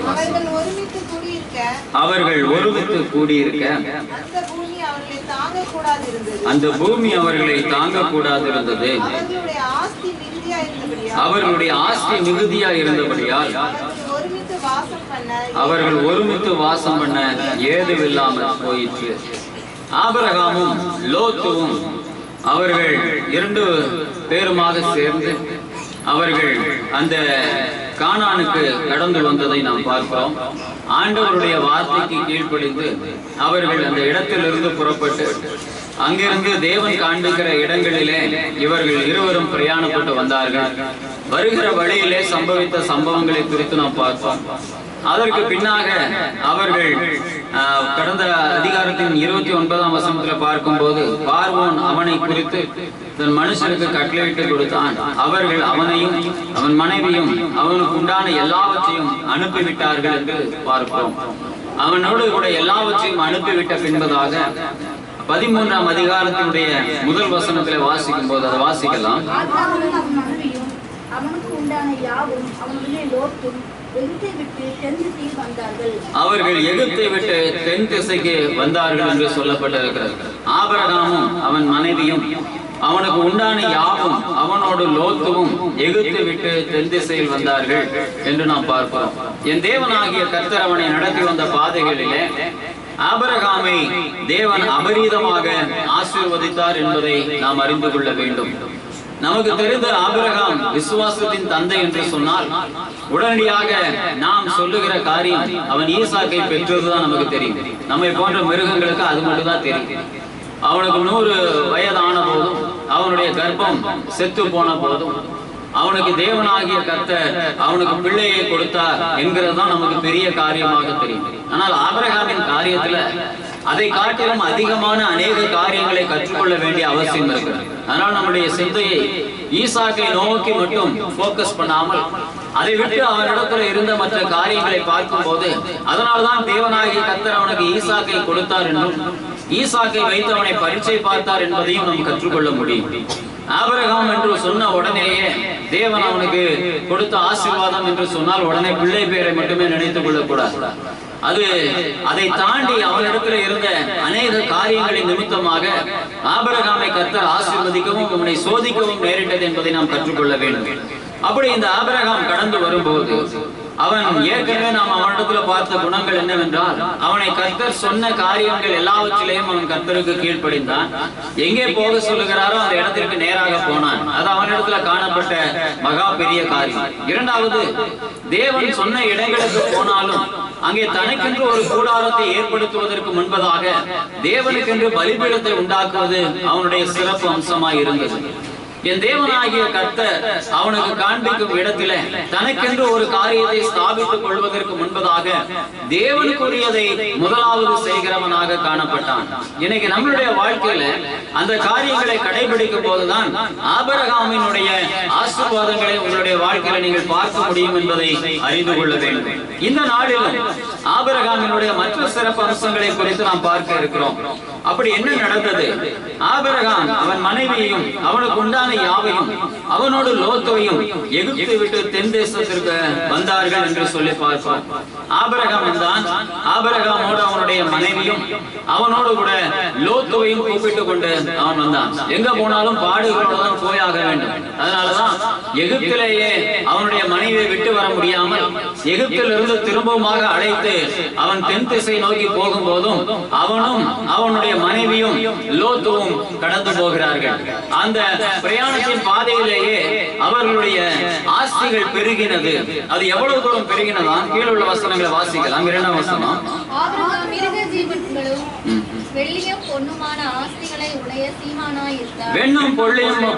வசனத்தை வாசிக்கிறோம். அவர்கள் ஒருமித்து கூடியிருக்க அந்த பூமி அவர்களை தாங்கக்கூடாது இருந்தது. அவர்களுடைய ஆஸ்தி மிகுதியா இருந்தபடியால் அவர்கள் ஒருமித்து வாசம் பண்ண ஏதுவில்லாமல் போயிற்று. ஆபிரகாமும் லோத்துவும் அவர்கள் 2 பேருமாக சேர்ந்து அவர்கள் அந்த கானானுக்கு கடந்து வந்ததை நாம் பார்க்கிறோம். ஆண்டவருடைய வார்த்தைக்கு கீழ்ப்படிந்து அவர்கள் அந்த இடத்திலிருந்து புறப்பட்டு அங்கிருந்து தேவன் காண்பிக்கிற இடங்களிலே இவர்கள் இருவரும் பிரயாணப்பட்டு வந்தார்கள். வருகிற வழியிலே சம்பவித்த சம்பவங்களை குறித்து நாம் பார்த்தோம். அதற்கு பின்னாக அவர்கள் கடந்த அதிகாரத்தின் 29ஆம் வசனத்தில் பார்க்கும்போது பார்வோன் அவனை குறித்து தன் மனுஷனுக்கு கட்டளையிட்டு கொடுத்தான். அவர்கள் அவனையும் அவன் மனைவியும் அவனுக்கு உண்டான எல்லாவற்றையும் அனுப்பிவிட்டார்கள் என்று பார்க்கிறோம். அவனோடு கூட எல்லாவற்றையும் அனுப்பிவிட்ட பின்பதாக 13ஆம் அதிகாரத்தினுடைய முதல் வசனத்தில் வாசிக்கும் போது அதை வாசிக்கலாம். அவர்கள் எகிப்தை விட்டு தென் திசைக்கு வந்தார்கள் என்று சொல்லப்பட்டிருக்கிறது. ஆபிரகாமும் அவன் மனைவியும் அவனுக்கு உண்டான யாவும் அவனோடு லோத்துவும் எகிப்தை விட்டு தென் திசையில் வந்தார்கள் என்று நாம் பார்க்கிறோம். என் தேவனாகிய கர்த்தர் அவனை நடத்தி வந்த பாதைகளிலே ஆபிரகாமை தேவன் அபரீதமாக ஆசீர்வதித்தார் என்பதை நாம் அறிந்து கொள்ள வேண்டும். நமக்கு தெரிந்த ஆபிரகாம் விசுவாசத்தின் தந்தை என்று சொன்னால் உடனடியாக நாம் சொல்லுகிற காரியம் அவன் ஈசாக்கை பெற்றதுதான் நமக்கு தெரியும். நம்மை போன்ற மிருகங்களுக்கு அது மட்டும் தான் தெரியும். அவனுக்கு 100 வயதான போதும் அவனுடைய கர்ப்பம் செத்து போன போதும் அவனுக்கு தேவனாகிய கர்த்தர் அவனுக்கு பிள்ளையை கொடுத்தார் என்கிறதுதான் நமக்கு பெரிய காரியமாக தெரியும். ஆனால் ஆபிரகாமின் காரியத்துல அதை காட்டிலும் அதிகமான அநேக காரியங்களை கற்றுக்கொள்ள வேண்டிய அவசியம் இருக்கிறது. அதனால் நம்முடைய சிந்தையை ஈசாக்கை நோக்கி மட்டும் போக்கஸ் பண்ணாமல் அதை விட்டு அவனிடத்துல இருந்த மற்ற காரியங்களை பார்க்கும் போது அதனால்தான் தேவனாகிய கர்த்தர் அவனுக்கு ஈசாக்கை கொடுத்தார் என்றும் ஈசாக்கை வைத்து அவனை பரீட்சை பார்த்தார் என்பதையும் நாம் கற்றுக்கொள்ள முடியும். ஆபிரகாம் என்று சொன்ன உடனேயே தேவன் அவனுக்கு கொடுத்த ஆசீர்வாதம் என்று சொன்னால் உடனே பிள்ளை பேரை மட்டுமே நினைத்துக் கொள்ளக்கூடாது. அதை தாண்டி அவனிடத்தில் இருந்த அநேக காரியங்களின் நிமித்தமாக ஆபிரகாமை கர்த்தர் ஆசீர்வதிக்கவும் அவனை சோதிக்கவும் நேரிட்டது என்பதை நாம் கற்றுக்கொள்ள வேண்டும். அப்படி இந்த ஆபிரகாம் கடந்து வரும்போது அவன் ஏற்கனவே நாம் அவனிடத்துல பார்த்த குணங்கள் என்னவென்றால் அவனை கர்த்தர் சொன்ன காரியங்கள் எல்லாவற்றிலையும் அவன் கர்த்தருக்கு கீழ்ப்படிந்தான். எங்கே போக சொல்லுகிறாரோ அந்த இடத்திற்கு நேராக போனான். அது அவனிடத்துல காணப்பட்ட மகா பெரிய காரியம். இரண்டாவது, தேவன் சொன்ன இடங்களுக்கு போனாலும் அங்கே தனக்கென்று ஒரு கூடாரத்தை ஏற்படுத்துவதற்கு முன்பதாக தேவனுக்கென்று பலிபீடத்தை உண்டாக்குவது அவனுடைய சிறப்பு அம்சமாய் இருந்தது. என் தேவனாகிய கர்த்தர் அவனுக்கு காண்பிக்கும் இடத்திலே தனக்கென்று ஒரு காரியத்தை ஸ்தாபித்துக் கொள்வதற்கு முன்பதாக தேவனுக்குரியதை முதலாவது செய்கிறவனாக காணப்பட்டான். இன்னைக்கு நம்மளுடைய வாழ்க்கையில அந்த காரியங்களை கடைபிடிக்கும் போதுதான் ஆபிரகாமினுடைய ஆசீர்வாதங்களை உங்களுடைய வாழ்க்கையில நீங்கள் பார்க்க முடியும் என்பதை அறிந்து கொள்ள வேண்டும். இந்த நாளிலும் ஆபிரகாமினுடைய மற்ற சிறப்பு அம்சங்களை குறித்து நாம் பார்க்க இருக்கிறோம். அப்படி என்ன நடந்தது? ஆபிரகாம் அவன் மனைவியையும் அவனுக்கு உண்டான யாவையும் அவனோடு லோத்தையும் எகிப்தை விட்டு தென் தேசத்திற்கு வந்தார்கள் என்று சொல்லி பார்ப்போம். ஆபிரகாம் தான் ஆபிரகாமோடு அவனுடைய மனைவியும் அவனோடு கூட லோத்தையும் கூப்பிட்டுக் கொண்டு அவன் வந்தான். எங்க போனாலும் பாடுகளோடுதான் போயாக வேண்டும். அதனாலதான் எகிப்திலேயே அவனுடைய மனைவியை விட்டு வர முடியாமல் எகிப்திலிருந்து திரும்பவுமாக அழைத்து அவன் தென் திசை நோக்கி போகும் போதும் அவனும் அவனுடைய மனைவியும் லோத்துவும் கடந்து போகிறார்கள். அந்த பிரயாணத்தின் பாதையிலேயே அவர்களுடைய ஆஸ்திகள் பெருகினது. அது எவ்வளவு தூரம் பெருகினதா? கீழே உள்ள வசனங்களை வாசிக்கலாம். 2ஆம் வசனம். வெள்ளியும் பொன்னுமான ஆஸ்திகளை உடைய சீமானாய் இருந்தான். வெண்ணும்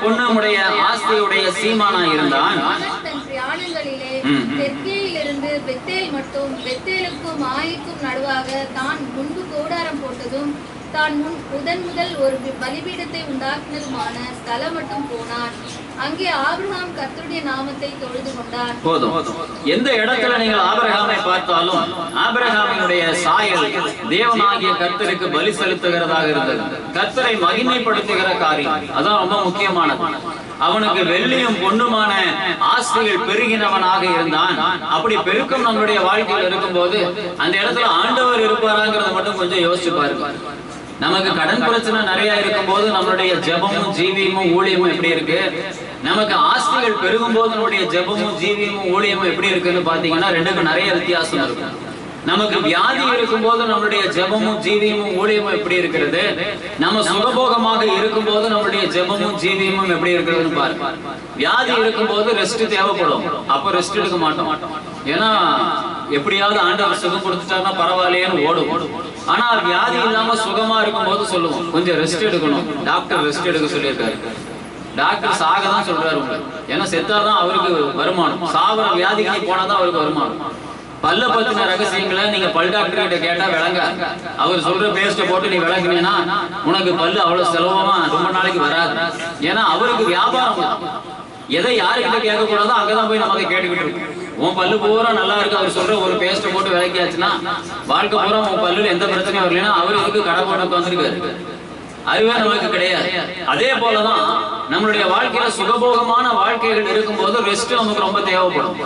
பொன்னுமுடைய ஆஸ்தியுடைய சீமானாய் இருந்தான். தன் பிரயாணங்களிலே தெற்கேயிலிருந்து பெத்தேல் மட்டும் பெத்தேலுக்கும் ஆயிக்கும் நடுவாக தான் முன்பு கூடாரம் போட்டதும் தான் முதன் முதல் ஒரு பலிபீடத்தை உண்டாக்கினதுமான ஸ்தலம் மட்டும் போனான். அங்கே ஆபிரகாம் கர்த்தருடைய நாமத்தை தொழுது கொண்டான். போதும். எந்த இடத்துல நீங்கள் ஆபிரகாமை பார்த்தாலும் ஆபிரகாமினுடைய சாயல் தேவனாகிய கர்த்தருக்கு பலி செலுத்துகிறதாக இருந்தது. கர்த்தரை மகிமைப்படுத்துகிற காரியம் அதான் ரொம்ப முக்கியமானது. அவனுக்கு வெள்ளியும் பொன்னுமான ஆஸ்திகள் பெருகினவனாக இருந்தான். அப்படி பெருக்கம் நம்முடைய வாழ்க்கையில் இருக்கும் போது அந்த இடத்துல ஆண்டவர் இருப்பாராங்கிறத மட்டும் கொஞ்சம் யோசிச்சு பாருங்க. நமக்கு கடன் பிரச்சனை நிறைய இருக்கும் போது நம்மளுடைய ஜெபமும் ஜீவியமும் ஊழியமும் எப்படி இருக்கு? நமக்கு ஆஸ்திகள் பெருகும் போது நம்முடைய ஜெபமும் ஜீவியமும் ஊழியமும் எப்படி இருக்குன்னு பாத்தீங்கன்னா ரெண்டுக்கும் நிறைய வித்தியாசம் இருக்கும். நமக்கு வியாதி இருக்கும் போது நம்மளுடைய ஜெபமும் ஜீவியமும் ஊழியமும் எப்படி இருக்கிறது? நம்ம சுகபோகமாக இருக்கும் போது நம்மளுடைய ஜெபமும் ஜீவியமும் எப்படி இருக்கிறதுன்னு பாருங்க. வியாதி இருக்கும் போது ரெஸ்ட் தேவைப்படும், அப்ப ரெஸ்ட் எடுக்க மாட்டோம். ஏன்னா எப்படியாவது ஆண்டவர் சுகம் கொடுத்துட்டாருன்னா பரவாயில்லையேன்னு ஓடும். ஆனா வியாதி இல்லாம சுகமா இருக்கும் போது சொல்லுவோம் கொஞ்சம் ரெஸ்ட் எடுக்கணும், டாக்டர் ரெஸ்ட் எடுக்க சொல்லியிருக்காரு. டாக்டர் சாக தான் சொல்றாரு உங்களுக்கு, ஏன்னா செத்தாதான் அவருக்கு வருமானம். சாவர வியாதிக்கு போனாதான் அவருக்கு வருமானம். பல்ல பத்தின ரகசியங்களை நீங்க பல் டாக்டர் கிட்ட கேட்டா விளங்க. அவர் சொல்ற பேஸ்ட போட்டு நீ விளங்கினீங்கன்னா உனக்கு பல்லு அவ்வளவு செலவமா ரொம்ப நாளைக்கு வராது. ஏன்னா அவருக்கு வியாபாரம். எதை யாருக்கிட்ட கேட்க கூடாதோ அங்கதான் போய் நமக்கு கேட்டுக்கிட்டு இருக்கும். உன் பல்லு பூரா நல்லா இருக்கு, அவர் சொல்ற ஒரு பேஸ்ட போட்டு விளக்கியாச்சுன்னா வாழ்க்கை பூரா உன் பல்லுல எந்த பிரச்சனையும் வரலன்னா அவரு இதுக்கு கடை போட்டு வந்திருக்காரு. அதுவே நமக்கு கிடையாது. அதே போலதான் நம்மளுடைய வாழ்க்கையில சுகபோகமான வாழ்க்கைகள் இருக்கும் போது ரெஸ்ட் நமக்கு ரொம்ப தேவைப்படும்.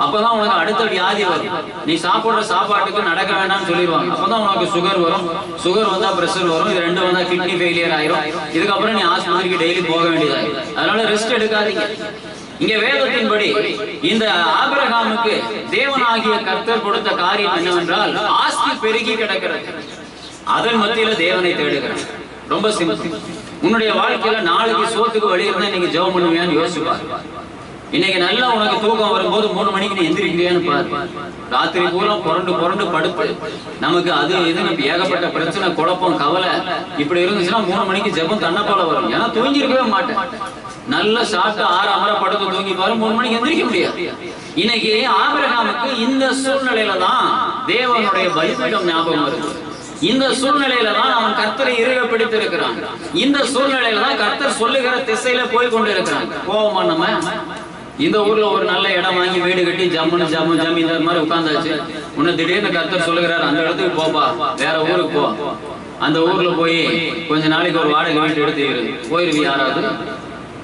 அப்பதான் உனக்கு அடுத்த வியாதி வரும். நீ சாப்பிடுற சாப்பாட்டுக்கு நடக்க வேண்டாம்னு சொல்லிடுவாங்க. அப்பதான் உனக்கு சுகர் வரும். சுகர் வந்தா பிரஷர் வரும். இது ரெண்டு வந்தா கிட்னி ஃபெயிலியர் ஆயிரும். இதுக்கப்புறம் நீ ஆஸ்பத்திரிக்கு டெய்லி போக வேண்டியதாயிரும். அதனால ரெஸ்ட் எடுக்காதீங்க. இங்க வேதத்தின்படி இந்த ஆபிரகாமுக்கு தேவனாகிய கர்த்தர் கொடுத்த காரியம் என்னவென்றால் ஆஸ்தி பெருகி கிடக்கிறது. அதன் மத்தியில தேவனை தேடுகிறார். ரொம்ப சிம்பிள். உன்னுடைய வாழ்க்கையில நாளைக்கு சோத்துக்கு வழி இருந்தா நீங்க ஜெபம் பண்ணுவியான்னு யோசிச்சு பாரு. இன்னைக்கு நல்லா உனக்கு தூக்கம் வரும்போது 3 மணிக்கு நீ எந்திரிக்கிறியான்னு பாரு. ராத்திரி பூரா புரண்டு படுப்பு. நமக்கு அது இதுன்னு ஏகப்பட்ட பிரச்சனை, குழப்பம், கவலை இப்படி இருந்துச்சுன்னா 3 மணிக்கு ஜெபம் தன்னப்போல வரும். ஏன்னா தூங்கிருக்கவே மாட்டேன். நல்லா சாப்பிட்டு 6 அமர படுத்து தூங்கி பாரு, 3 மணிக்கு எந்திரிக்க முடியாது. இன்னைக்கு ஆபிரகாமுக்கு இந்த சூழ்நிலையில தான் தேவனுடைய பலிபீடம் ஞாபகம் வருது. இந்த சூழ்நிலையில தான் அவன் கர்த்தரை இறுக பிடித்திருக்கிறான். இந்த சூழ்நிலையில தான் கர்த்தர் சொல்லுகிற திசையில போய் கொண்டு இருக்கிறான். போவோமா நம்ம? இந்த ஊர்ல ஒரு நல்ல இடம் வாங்கி வீடு கட்டி ஜமீன்தார் மாதிரி உட்கார்ந்தாச்சு. உன்னை திடீர்னு கர்த்தர் சொல்லுகிறாரு அந்த இடத்துக்கு போப்பா, வேற ஊருக்கு போ. அந்த ஊர்ல போய் கொஞ்ச நாளைக்கு ஒரு வாடகை வீட்டு எடுத்து போயிருவி. யாராவது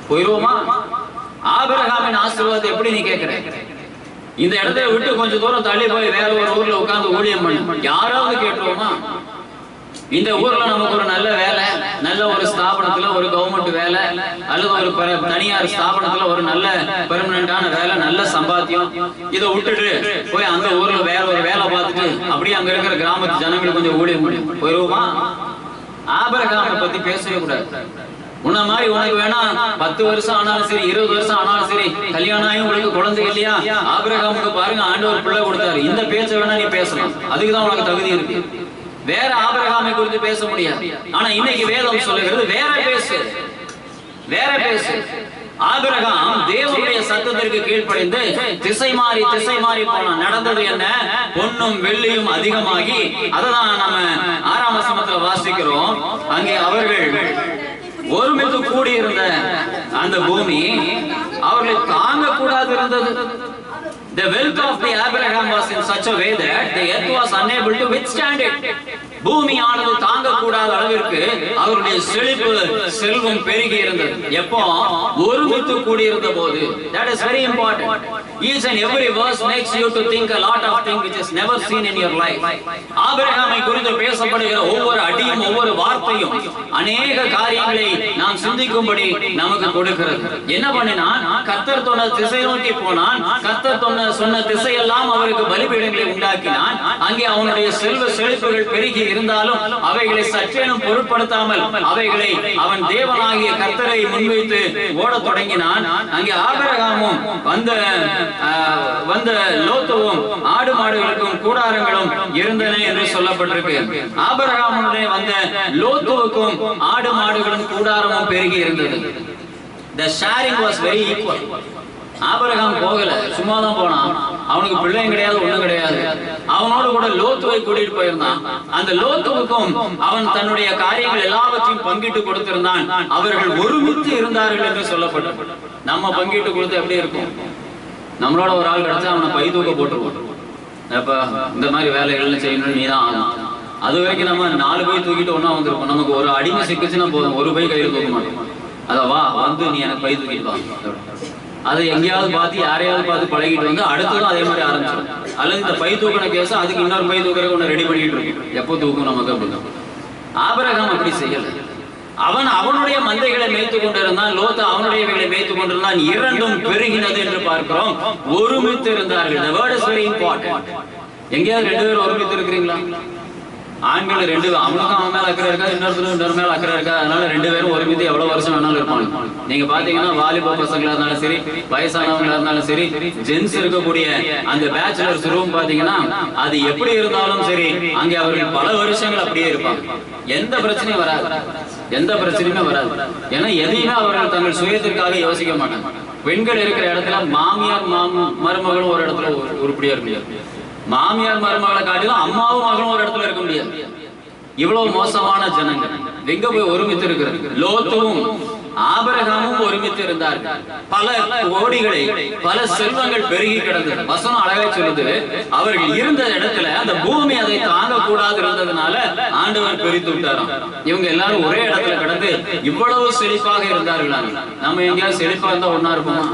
போயிருவோமா? ஆபிரகாமின் ஆசீர்வாதத்தை எப்படி நீ கேட்கிற? இந்த இடத்தை விட்டு கொஞ்சம் தூரம் தள்ளி போய் வேற ஒரு ஊர்ல உட்கார்ந்து ஊழியம் பண்ணு. யாராவது கேட்டுருவோமா? இந்த ஊர்ல நமக்கு ஒரு நல்ல வேலை, நல்ல ஒரு ஸ்தாபனத்துல ஒரு கவர்மெண்ட் வேலை அல்லது ஒரு தனியார் ஸ்தாபனத்துல ஒரு நல்ல பெர்மனன்டான வேலை, நல்ல சம்பாத்தியம், இதை விட்டுட்டு போய் அந்த ஊர்ல வேற ஒரு வேலை பார்த்துட்டு அப்படியே அங்க இருக்கிற கிராமத்து ஜனங்களுக்கு கொஞ்சம் ஊழியம் பண்ணி போயிருவோமா? ஆபிரகாமை பத்தி பேசவே கூடாது. உன்ன மாதிரி உனக்கு வேணா 10 வருஷம் ஆனாலும் சரி, 20 வருஷம் ஆனாலும் சரி, கல்யாணம் ஆகி உங்களுக்கு குழந்தை இல்லையா? ஆபிரகாமுக்கு பாருங்க ஆண்டவர் பிள்ளை கொடுத்தாரு. இந்த பேச்ச வேணா நீ பேசலாம், அதுக்குதான் உனக்கு தகுதி இருக்கு. வேற ஆபிரகாமை குறித்து பேச முடியாது. ஆனா இன்னைக்கு வேதம் சொல்லுகிறது வேற பேசு. ஆபிரகாம் தேவனுடைய சத்தத்திற்கு கீழ்ப்படிந்து திசை மாறி போனான். நடந்தது என்ன? பொன்னும் வெள்ளியும் அதிகமாகி, அததான் நம்ம 6ஆம் வசனத்துல வாசிக்கிறோம். அங்கே அவர்கள் ஒருமித்து கூடியிருந்த அந்த பூமி அவர்களை தாங்க கூடாது இருந்தது. The wealth of the Abraham was in such a way that the earth was unable to withstand it. பூமியானது தாங்க கூடாத அளவிற்கு அவருடைய செல்வம் பெருகி இருந்தது. எப்போ? ஒருமித்து கூடியிருந்த போது. That is very important. Each and every verse makes you to think a lot of things which is never seen in your life. ஆபிரகாமை குறித்து பேசப்படுகிற ஒவ்வொரு அடியும் ஒவ்வொரு வார்த்தையும் அநேக காரியங்களை நாம் சிந்திக்கும்படி நமக்கு கொடுக்கிறது. என்ன பண்ணினான்? கர்த்தர் சொன்ன திசை நோக்கி போனான். கர்த்தர் சொன்ன திசையெல்லாம் அவருக்கு பலிபீடங்களை உண்டாக்கினான். அங்கே அவனுடைய செல்வ செழிப்புகள் பெருகி இருந்தாலும் அவைகளை சற்றேனும் பொருட்படுத்தாமல் அவைகளை அவன் தேவனாகிய கர்த்தரை முன்வைத்து ஓடத் தொடங்கினான். அங்கே ஆபிரகாமும் வந்த லோத்துவும் ஆடு மாடுகளுக்கும் கூடாரங்களும் இருந்தன என்று சொல்லப்பட்டிருக்கு. ஆபிரகாமுடைய வந்த லோத்துவுக்கும் ஆடு மாடுகளும் கூடாரமும் பெருகி இருந்தது. The sharing was very equal. Abraham போகல, சும்மாதான் போனான். அவனுக்கு பிள்ளையும் கிடையாது, ஒண்ணும் கிடையாது. அவனோடு கூட லோத்துவை கூட்டிட்டு போயிருந்தான். அந்த லோத்துவுக்கும் அவன் தன்னுடைய காரியங்கள் எல்லாவற்றையும் பங்கிட்டு கொடுத்திருந்தான். அவர்கள் ஒருமித்து இருந்தார்கள் என்று சொல்லப்பட்டது. நம்ம பங்கிட்டு கொடுத்து எப்படி இருக்கும்? நம்மளோட ஒரு ஆள் கிடைச்சா அவனை பை தூக்க போட்டுருவோம். அப்ப இந்த மாதிரி வேலைகள் செய்யணும் நீதான் ஆகும். அது வரைக்கும் நம்ம 4 பை தூக்கிட்டு ஒன்னா வந்திருப்போம். நமக்கு ஒரு அடிமை சிக்கிச்சுன்னா போதும், ஒரு பை கையில் தூக்க மாட்டோம். அதவா வந்து நீ எனக்கு பை தூக்கிட்டு வா. அதை எங்கேயாவது பார்த்து யாரையாவது பார்த்து பழகிட்டு வந்து அடுத்ததும் அதே மாதிரி ஆரம்பிச்சிடும். அல்லது இந்த பை தூக்கின கேஸ் அதுக்கு இன்னொரு பை தூக்கிறதுக்கு ஒன்று ரெடி பண்ணிட்டு இருக்கும். எப்போ தூக்கும் நமக்கு அப்படின்னு. ஆபிரகாம் அப்படி செய்யல. அவன் அவனுடைய மந்தைகளை மேய்த்துக் கொண்டிருந்தான். லோத்து அவனுடையவைகளை மேய்த்துக் கொண்டிருந்தான். இரண்டும் பெருகினது என்று பார்க்கிறோம். ஒருமித்து இருந்தார்கள். The word is very important. எங்கேயாவது 2 பேரும் ஒருமித்து இருக்கிறீங்களா? ஆண்கள் 2 அவனுக்கும் அவன் மேல அக்கறை இருக்கா, இன்னொரு மேல அக்கறை இருக்கா. அதனால 2 பேரும் ஒருமித்து எவ்வளவு வருஷம் வேணாலும் இருப்பாங்க. நீங்க பாத்தீங்கன்னா வாலிப பசங்களா இருந்தாலும் சரி, வயசானவங்களா இருந்தாலும் சரி, ஜென்ஸ் இருக்கக்கூடிய அந்த பேச்சுலர்ஸ் ரூம் பாத்தீங்கன்னா அது எப்படி இருந்தாலும் சரி, அங்கே அவர்கள் பல வருஷங்கள் அப்படியே இருப்பாங்க. எந்த பிரச்சனையும் வராது, எந்த பிரச்சனையுமே வராது. ஏன்னா எதையுமே அவர்கள் தங்கள் சுயத்திற்காக யோசிக்க மாட்டாங்க. பெண்கள் இருக்கிற இடத்துல மாமியார் மருமகளும் ஒரு இடத்துல உருப்படியா இருக்க முடியாது. மாமியார் மருமகளை காட்டிலும் அம்மாவும் மகளும் ஒரு இடத்துல இருக்க முடியாது. இவ்வளவு மோசமான ஜனங்கள் எங்க போய் ஒருமித்து இருக்கிறது? லோத்துவும் ஆபிரகாமும் ஒருமித்து இருந்தார்கள். பல கோடிகளை, பல செல்வங்கள் பெருகி கிடந்தது. வசனம் அழகா சொல்லுது, அவர்கள் இருந்த இடத்துல அந்த பூமி அதை தாங்க கூடாது இருந்ததுனால ஆண்டவர் பிரித்து விட்டாராம். இவங்க எல்லாரும் ஒரே இடத்துல கிடந்து இவ்வளவு செழிப்பாக இருந்தார்கள். நம்ம எங்கேயாவது செழிப்பா இருந்தா ஒன்னா இருப்போமா?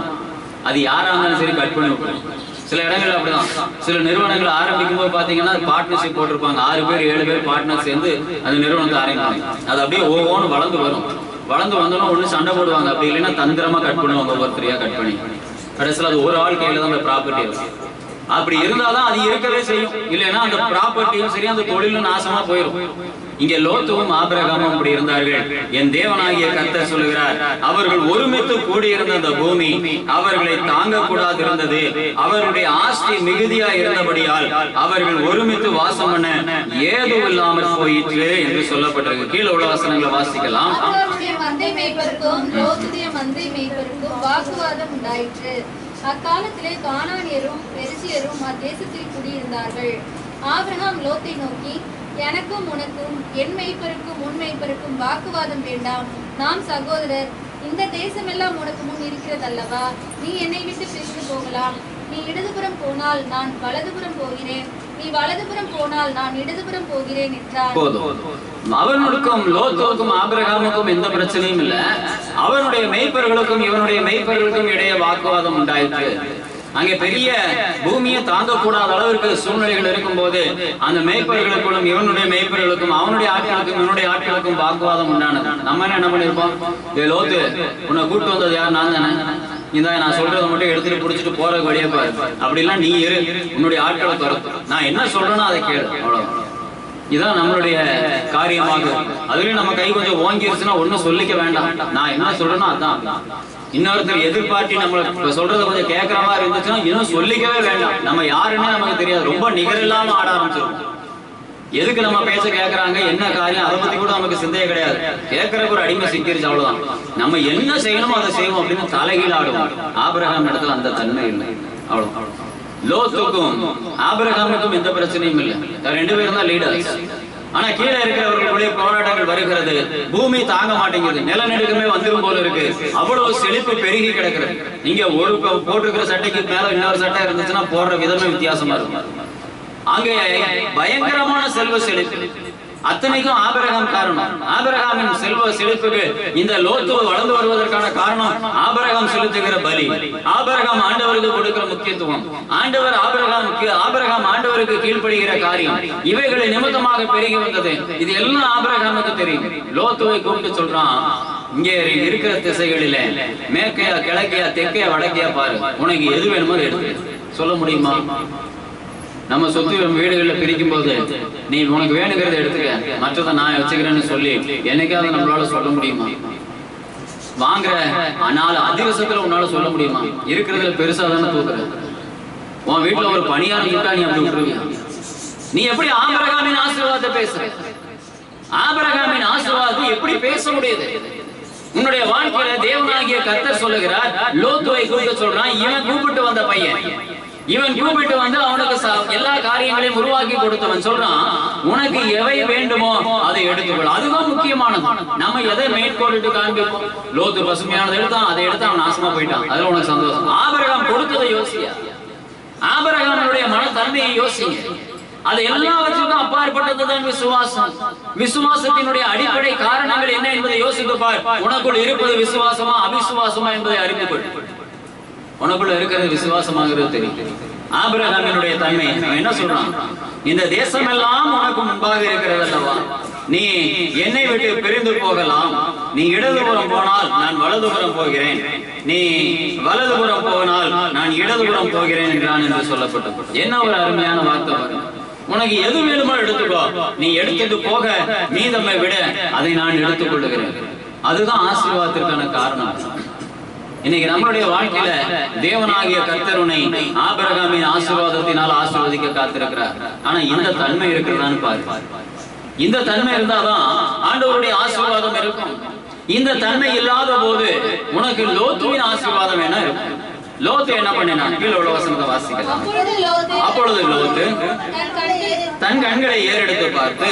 அது யாரா இருந்தாலும் சரி கட் பண்ணி விட்டுருவோம். சில இடங்கள் அப்படிதான். சில நிறுவனங்கள் ஆரம்பிக்கும் போது பாத்தீங்கன்னா பார்ட்னர்ஷிப் போட்டிருப்பாங்க. 6 பேர் 7 பேர் பார்ட்னர் சேர்ந்து அந்த நிறுவனத்தை ஆரம்பிப்பாங்க. அது அப்படியே ஒவ்வொன்று வளர்ந்து வரும். வளர்ந்து வந்தோம்னா ஒண்ணு சண்டை போடுவாங்க. அப்படி இல்லைன்னா தந்திரமா கட் பண்ணுவாங்க. ஒவ்வொருத்தரையா கட் பண்ணி கடைசியில் அது ஒரு ஆள் கையில தான் அந்த ப்ராப்பர்ட்டி இருக்கும். அப்படி இருந்தாதான் அது இருக்கவே செய்யும். இல்லைன்னா அந்த ப்ராப்பர்ட்டியும் சரி, அந்த தொழிலும் நாசமா போயிடும். இங்கே லோத்துவும் ஆபிரகாமும் அப்படி இருந்தார்கள். என் தேவனாகிய கர்த்தர் சொல்லுகிறார், அவர்கள் ஒருமித்து கூடியிருந்த அந்த பூமி அவர்களை தாங்க கூடாது இருந்தது. அவருடைய ஆஸ்தி மிகுதியா இருந்தபடியால் அவர்கள் ஒருமித்து வாசம் பண்ண ஏதும் இல்லாமல் போயிற்று என்று சொல்லப்பட்டிருக்கு. கீழே உள்ள வசனங்களை வாசிக்கலாம். மந்தை மேய்ப்பருக்கும் லோத்துடைய மந்தை மேய்ப்பருக்கும் வாக்குவாதம் உண்டாயிற்று. அக்காலத்திலே கானானியரும் பெரிசியரும் அத்தேசத்தில் குடியிருந்தார்கள். ஆபிரகாம் லோத்தை நோக்கி, எனக்கும் உனக்கும் என் மெய்ப்பருக்கும் உன் மெய்ப்பருக்கும் வாக்குவாதம் வேண்டாம், நாம் சகோதரர். இந்த தேசமெல்லாம் உனக்கு முன் இருக்கிறதல்லவா? நீ என்னை விட்டு பிரிந்து போகலாம். நீ இடதுபுறம் போனால் நான் வலதுபுறம் போகிறேன், நீ வலதுபுறம் போனால் நான் இடதுபுறம் போகிறேன் என்றார். அவனுக்கும் லோத்துவுக்கும் ஆபிரகாமுக்கும் எந்த பிரச்சனையும் இல்ல. அவனுடைய மெய்ப்பர்களுக்கும் இவனுடைய மெய்ப்பர்களுக்கும் இடையே வாக்குவாதம் உண்டாயிற்று. அங்கே பெரிய பூமியை தாங்க கூடாத அளவிற்கு சூழ்நிலைகள் இருக்கும் போது அந்த மேய்ப்பர்களுக்கும் இவனுடைய மேய்ப்பர்களுக்கும் அவனுடைய ஆட்களுக்கும் இவனுடைய ஆட்களுக்கும் வாக்குவாதம் உண்டானது. நம்ம என்ன பண்ணிருப்போம்? லோத்து, உன்னை கூட்டு வந்தது யார்? நான் தானே. இந்த நான் சொல்றதை மட்டும் எடுத்துட்டு புடிச்சிட்டு போற வழியா பாரு. அப்படிலாம் நீ இரு, உன்னுடைய ஆட்களை துரத்து. நான் என்ன சொல்றேனோ அதை கேளு. அவ்வளவு. இதான் நம்மளுடைய காரியமாக. அதுலயும் நம்ம கை கொஞ்சம் ஓங்கிருச்சுன்னா ஒன்னும் சொல்லிக்க வேண்டாம். நான் என்ன சொல்றேனோ அதான். இன்னொருத்தர் எதிர்பார்ட்டி நம்ம சொல்றதை கொஞ்சம் கேட்கற மாதிரி இருந்துச்சுன்னா இன்னும் சொல்லிக்கவே வேண்டாம். நம்ம யாருன்னு நமக்கு தெரியாது. ரொம்ப நிகர் இல்லாம ஆட ஆரம்பிச்சிடும். எதுக்கு நம்ம பேச கேட்கறாங்க, என்ன காரியம், அதை பத்தி கூட நமக்கு சிந்தையே கிடையாது. கேட்கறக்கு ஒரு அடிமை சிக்கிருச்சு, அவ்வளவுதான். நம்ம என்ன செய்யணுமோ அதை செய்வோம் அப்படின்னு தலைகீழ ஆடுவோம். ஆபிரகாம் இடத்துல அந்த தன்மை இல்லை. அவ்வளவு. லோத்துக்கும் ஆபிரகாமுக்கும் எந்த பிரச்சனையும் இல்லை. 2 பேரும் தான் லீடர்ஸ். ஆனா கீழே இருக்கிறவர்களுடைய போராட்டங்கள் வருகிறது. பூமி தாங்க மாட்டேங்குது. நிலநடுக்கமே வந்துடும் போல இருக்கு. அவ்வளவு செழிப்பு பெருகி கிடக்கிறது. நீங்க ஒரு போட்டிருக்கிற சட்டைக்கு மேல இன்னொரு சட்டை இருந்துச்சுன்னா போடுற விதமே வித்தியாசமா இருக்கும். அங்கே பயங்கரமான செல்வ செழிப்பு. அத்தனைக்கும் ஆபிரகாம் காரணம். ஆபிரகாமின் செல்வ செழிப்புக்கு இந்த லோத்துவை வளர்ந்து வருவதற்கான காரணம் ஆபிரகாம் செலுத்துகிற பலி, ஆபிரகாம் ஆண்டவருக்கு கொடுக்கிற முக்கியத்துவம், ஆபிரகாம் ஆண்டவருக்கு கீழ்ப்படுகிற காரியம், இவைகளை நிமித்தமாக பெருகி வந்தது. இது எல்லாம் ஆபிரகாமுக்கு தெரியும். லோத்துவை கூப்பிட்டு சொல்றான், இங்கே இருக்கிற திசைகளிலே மேற்கையா கிழக்கையா தெற்கையா வடக்கையா பாரு, உனக்கு எது வேணுமோ எடுத்து சொல்ல முடியுமா? நம்ம சொத்து வீடுகளில் பிரிக்கும் போது நீ உனக்கு வேணுங்கிறத எடுத்துக்க, மற்றதை நான் வச்சுக்கிறேன்னு சொல்லி என்னைக்காவது நம்மளால சொல்ல முடியுமா? வாங்குற ஆனால அதிவசத்துல உன்னால சொல்ல முடியுமா? இருக்கிறதுல பெருசா தானே தூக்குற. உன் வீட்டுல ஒரு பணியாளர் இருக்கா, நீ அப்படி விட்டுருவியா? நீ எப்படி ஆபிரகாமின் ஆசீர்வாதத்தை பேசுற? ஆபிரகாமின் ஆசீர்வாதத்தை எப்படி பேச முடியுது? உன்னுடைய வாழ்க்கையில தேவனாகிய கர்த்தர் சொல்லுகிறார், லோத்துவை கூப்பிட்டு சொல்றான். இவன் கூப்பிட்டு வந்த பையன், இவன் கூப்பிட்டு வந்து அவனுக்கு எல்லா காரியங்களையும் உருவாக்கி கொடுத்தவன் சொல்றான், உனக்கு எவை வேண்டுமோ அதை எடுத்துக்கொள். அதுதான் முக்கியமானது. நம்ம எதை மேற்கொள்ளிட்டு காண்பிப்போம். லோத்து பசுமையானதை எடுத்தான், அதை எடுத்து அவன் நாசமா போயிட்டான், அதுல உனக்கு சந்தோஷம். ஆபிரகாம் கொடுத்ததை யோசியா, ஆபிரகாமுடைய மனத்தன்மையை யோசிங்க. அது எல்லாவற்றுக்கும் அப்பாற்பட்டதுதான் விசுவாசம். விசுவாசத்தினுடைய அடிப்படை காரணங்கள் என்ன என்பதை யோசித்து பார். உனக்குள் இருப்பது விசுவாசமா அவிசுவாசமா என்பதை அறிந்து கொள். உனக்குள்ள இருக்கிறது விசுவாசமாகிறது தெரியும். ஆபிரகாமினுடைய தன்மை என்ன சொல்றான், இந்த தேசம் எல்லாம் உனக்கு முன்பாக இருக்கிறது அல்லவா, நீ என்னை விட்டு பிரிந்து போகலாம், நீ இடதுபுறம் போனால் நான் வலதுபுறம் போகிறேன், நீ வலதுபுறம் போனால் நான் இடதுபுறம் போகிறேன் என்றான் என்று சொல்லப்பட்டது. என்ன ஒரு அருமையான வார்த்தை பாருங்க. உனக்கு எது வேணுமோ எடுத்துக்கோ, நீ எடுத்துட்டு போக மீதமை விட அதை நான் எடுத்துக் கொள்ளுகிறேன். அதுதான் ஆசீர்வாதத்திற்கான காரணம். இன்னைக்கு நம்மளுடைய வாழ்க்கையில தேவனாகிய கர்த்தர் உன்னை ஆபிரகாமின் ஆசீர்வாதத்தினால் ஆசீர்வதிக்க காத்திருக்கிறார். ஆனா இந்த தன்மை இருக்கிறதான்னு பாரு. இந்த தன்மை இருந்தாதான் ஆண்டவருடைய ஆசீர்வாதம் இருக்கும். இந்த தன்மை இல்லாத போது உனக்கு லோத்துவின் ஆசீர்வாதம் என்ன இருக்கும்? லோத்து என்ன பண்ணினான்? கீழே உள்ள வசனத்தை வாசிக்கலாம். அப்பொழுது லோத்து தன் கண்களை ஏறெடுத்து பார்த்து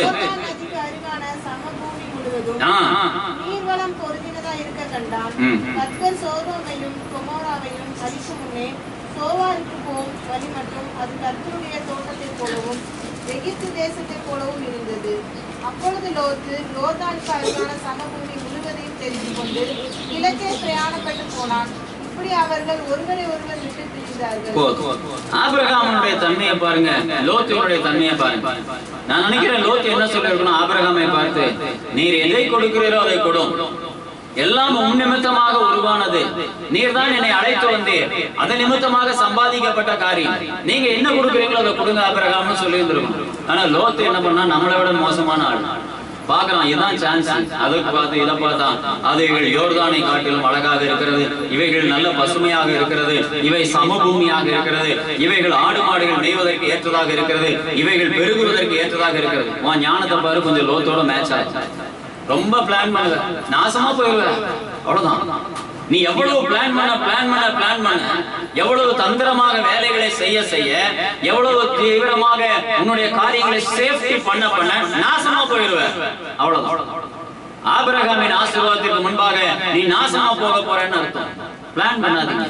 எகிப்து தேசத்தை போலவும் இருந்தது. அப்பொழுது லோத்து யோர்தானுக்கு அருகான சமபூமி முழுவதையும் தெரிந்து கொண்டு கிழக்கே பிரயாணப்பட்டு போனான். இப்படி அவர்கள் ஒருவரை ஒருவர் விட்டு பிரிந்தார்கள். ஆபிரகாமுடைய தன்மையை பாருங்க, லோத்துடைய தன்மையை பாருங்க. நான் நினைக்கிறேன் லோத்து என்ன சொல்லிருக்கணும், ஆபிரகாமை பார்த்து, நீர் எதை கொடுக்கிறீரோ அதை கொடும், எல்லாம் உன் நிமித்தமாக உருவானது, நீர் தான் என்னை அழைத்து வந்தீர், அதன் நிமித்தமாக சம்பாதிக்கப்பட்ட காரியம், நீங்க என்ன கொடுக்குறீங்களோ அதை கொடுங்க ஆபிரகாம்னு சொல்லி இருந்திருக்கும். ஆனா லோத்து என்ன பண்ணா, நம்மளை விட மோசமான ஆள். பாக்கலாம், இதுதான் சான்ஸ், அதுக்கு பார்த்து இதை பார்த்தா அவைகள் யோர்தானை காட்டிலும் அழகாக இருக்கிறது, இவைகள் நல்ல பசுமையாக இருக்கிறது, இவை சமபூமியாக இருக்கிறது, இவைகள் ஆடு மாடுகள் மேய்வதற்கு ஏற்றதாக இருக்கிறது, இவைகள் பெருகுவதற்கு ஏற்றதாக இருக்கிறது. உன் ஞானத்தை பாரு, கொஞ்சம் லோத்தோட மேட்ச் ஆச்சு. ரொம்ப பிளான் பண்ணுவ, நாசமா போயிடுவ, அவ்வளவுதான். நீ எவ்வளவு பிளான் பண்ண எவ்வளவு தந்திரமாக வேலைகளை செய்ய எவ்வளவு தீவிரமாக உன்னுடைய காரியங்களை சேஃப்டி பண்ண நாசமா போயிடுவ, அவ்வளவுதான். ஆபிரகாமின் ஆசீர்வாதத்திற்கு முன்பாக நீ நாசமா போக போறேன்னு அர்த்தம். பிளான் பண்ணாதீங்க.